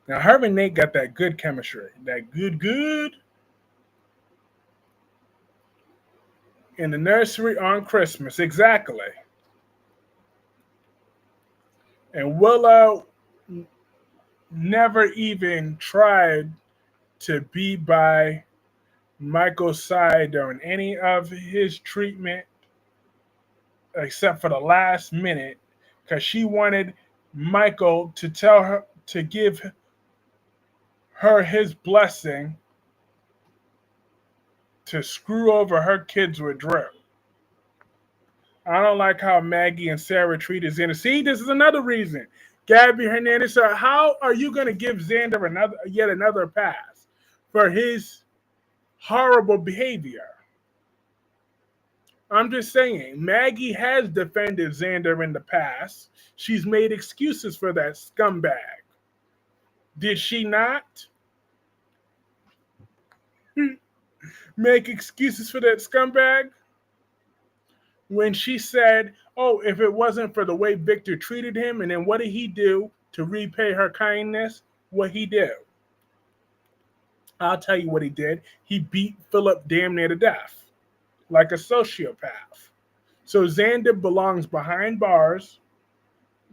Now, her and Nate got that good chemistry. That good. In the nursery on Christmas. Exactly. And Willow never even tried to be by Michael's side during any of his treatment except for the last minute because she wanted Michael to tell her to give her his blessing to screw over her kids with Drew. I don't like how Maggie and Sarah treated Xander. See, this is another reason. Gabby Hernandez, so how are you going to give Xander yet another pass for his horrible behavior? I'm just saying, Maggie has defended Xander in the past. She's made excuses for that scumbag. Did she not? Make excuses for that scumbag? When she said, oh, if it wasn't for the way Victor treated him, and then what did he do to repay her kindness? What he do? I'll tell you what he did. He beat Philip damn near to death, like a sociopath. So Xander belongs behind bars,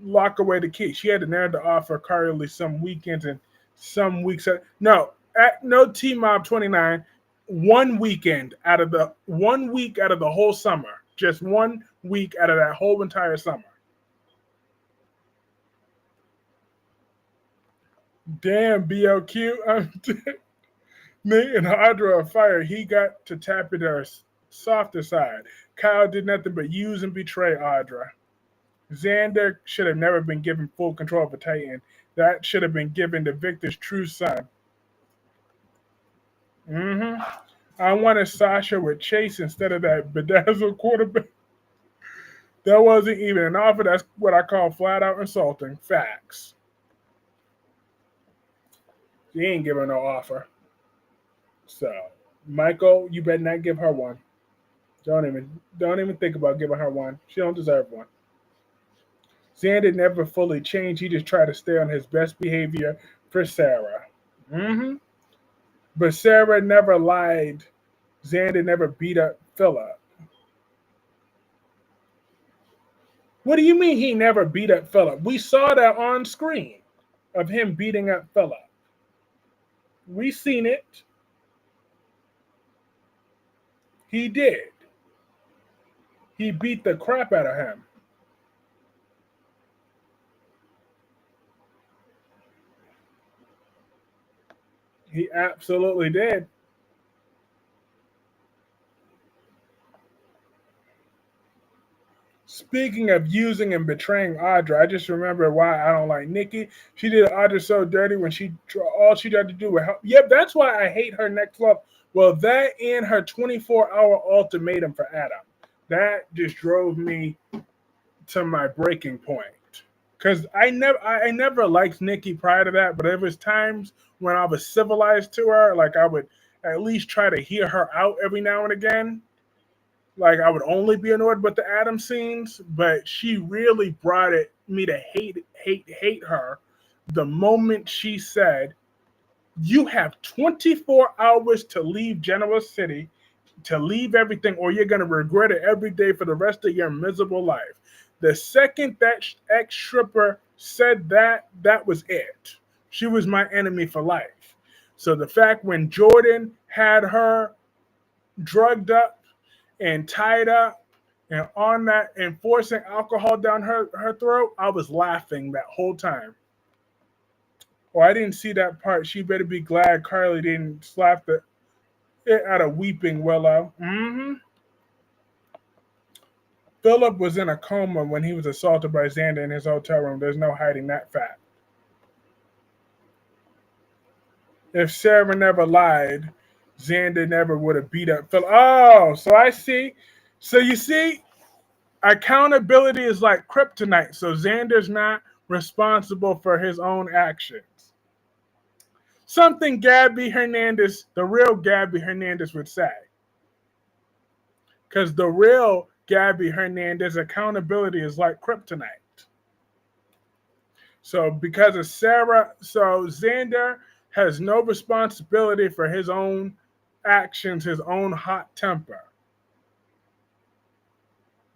lock away the key. She had the nerve to offer Carly some weekends and some weeks. No T-Mob 29, 1 weekend out of the 1 week out of the whole summer. Just 1 week out of that whole entire summer. Damn, BLQ. Nate and Audra are fired. He got to tap into her softer side. Kyle did nothing but use and betray Audra. Xander should have never been given full control of a Titan. That should have been given to Victor's true son. I wanted Sasha with Chase instead of that bedazzled quarterback. That wasn't even an offer. That's what I call flat out insulting. Facts. She ain't giving no offer. So, Michael, you better not give her one. Don't even think about giving her one. She don't deserve one. Xander never fully changed. He just tried to stay on his best behavior for Sarah. But Sarah never lied. Xander never beat up Philip. What do you mean he never beat up Philip? We saw that on screen of him beating up Philip. We seen it. He did. He beat the crap out of him. He absolutely did. Speaking of using and betraying Audra, I just remember why I don't like Nikki. She did Audra so dirty when all she tried to do was help. Yep, that's why I hate her next level. Well, that and her 24-hour ultimatum for Adam. That just drove me to my breaking point. Because I never liked Nikki prior to that, but there was times when I was civilized to her, like I would at least try to hear her out every now and again. Like I would only be annoyed with the Adam scenes, but she really brought it me to hate her the moment she said, "You have 24 hours to leave Genoa City, to leave everything, or you're gonna regret it every day for the rest of your miserable life." The second that ex stripper said that, that was it. She was my enemy for life. So the fact when Jordan had her drugged up and tied up and on that and forcing alcohol down her throat, I was laughing that whole time. Oh, I didn't see that part. She better be glad Carly didn't slap the it out of Weeping Willow. Philip was in a coma when he was assaulted by Xander in his hotel room. There's no hiding that fact. If Sarah never lied, Xander never would have beat up Philip. Oh, so I see. So you see, accountability is like kryptonite. So Xander's not responsible for his own actions. Something Gabby Hernandez, the real Gabby Hernandez, would say. Because the real Gabby Hernandez, accountability is like kryptonite. So because of Sarah, so Xander has no responsibility for his own actions, his own hot temper.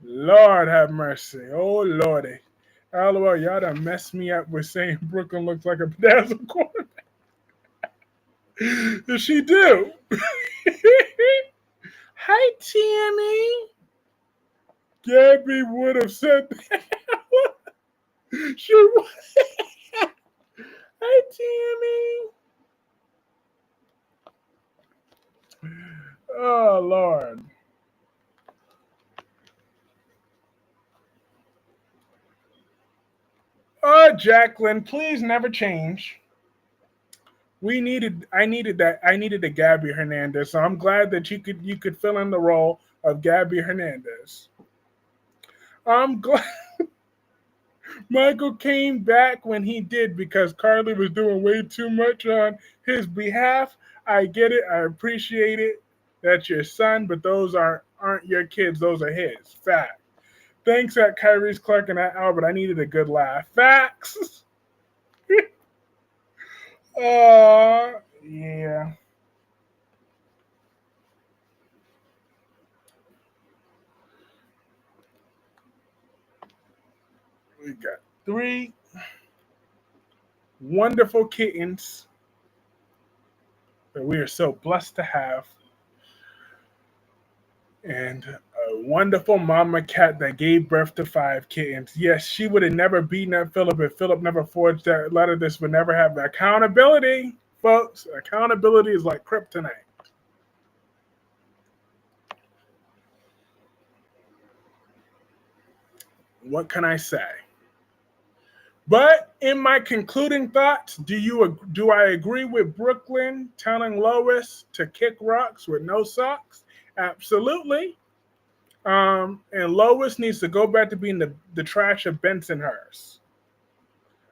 Lord have mercy. Oh, Lordy. LOL, y'all done messed me up with saying Brooklyn looks like a bedazzled quarterback. Does she do? Hi, Tammy. Gabby would have said that. She would. Hi, Tammy. Oh, Lord. Oh, Jacqueline, please never change. I needed a Gabby Hernandez, so I'm glad that you could fill in the role of Gabby Hernandez. I'm glad Michael came back when he did because Carly was doing way too much on his behalf. I get it, I appreciate it. That's your son, but those aren't your kids, those are his. Fact. Thanks at Kyrie's Clark and at Albert. I needed a good laugh. Facts. Yeah. We got three wonderful kittens that we are so blessed to have, and a wonderful mama cat that gave birth to five kittens. Yes, she would have never beaten up Philip if Philip never forged that letter. This would never have accountability, folks. Accountability is like kryptonite. What can I say? But in my concluding thoughts, do I agree with Brook Lynn telling Lois to kick rocks with no socks? Absolutely. And Lois needs to go back to being the trash of Bensonhurst.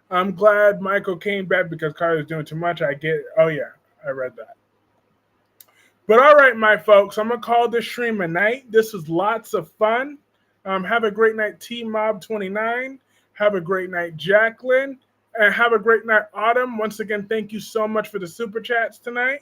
I'm glad Michael came back because Carly's doing too much. I get it. Oh, yeah, I read that. But all right, my folks, I'm going to call this stream a night. This was lots of fun. Have a great night, T Mob 29. Have a great night, Jacqueline. And have a great night, Autumn. Once again, thank you so much for the super chats tonight.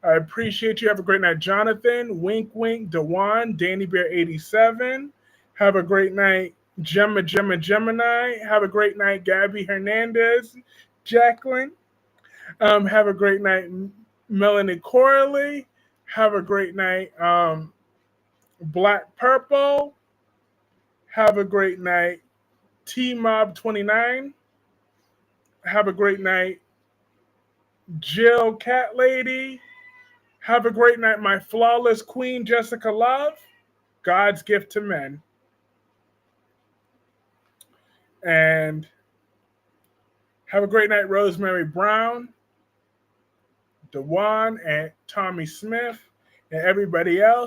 I appreciate you. Have a great night, Jonathan. Wink, wink, Dewan, Danny Bear 87. Have a great night, Gemini. Have a great night, Gabby Hernandez, Jacqueline. Have a great night, Melanie Corley. Have a great night, Black Purple. Have a great night, T Mob 29. Have a great night, Jill Cat Lady. Have a great night, my flawless queen, Jessica Love. God's gift to men. And have a great night, Rosemary Brown, Dewan, and Tommy Smith, and everybody else.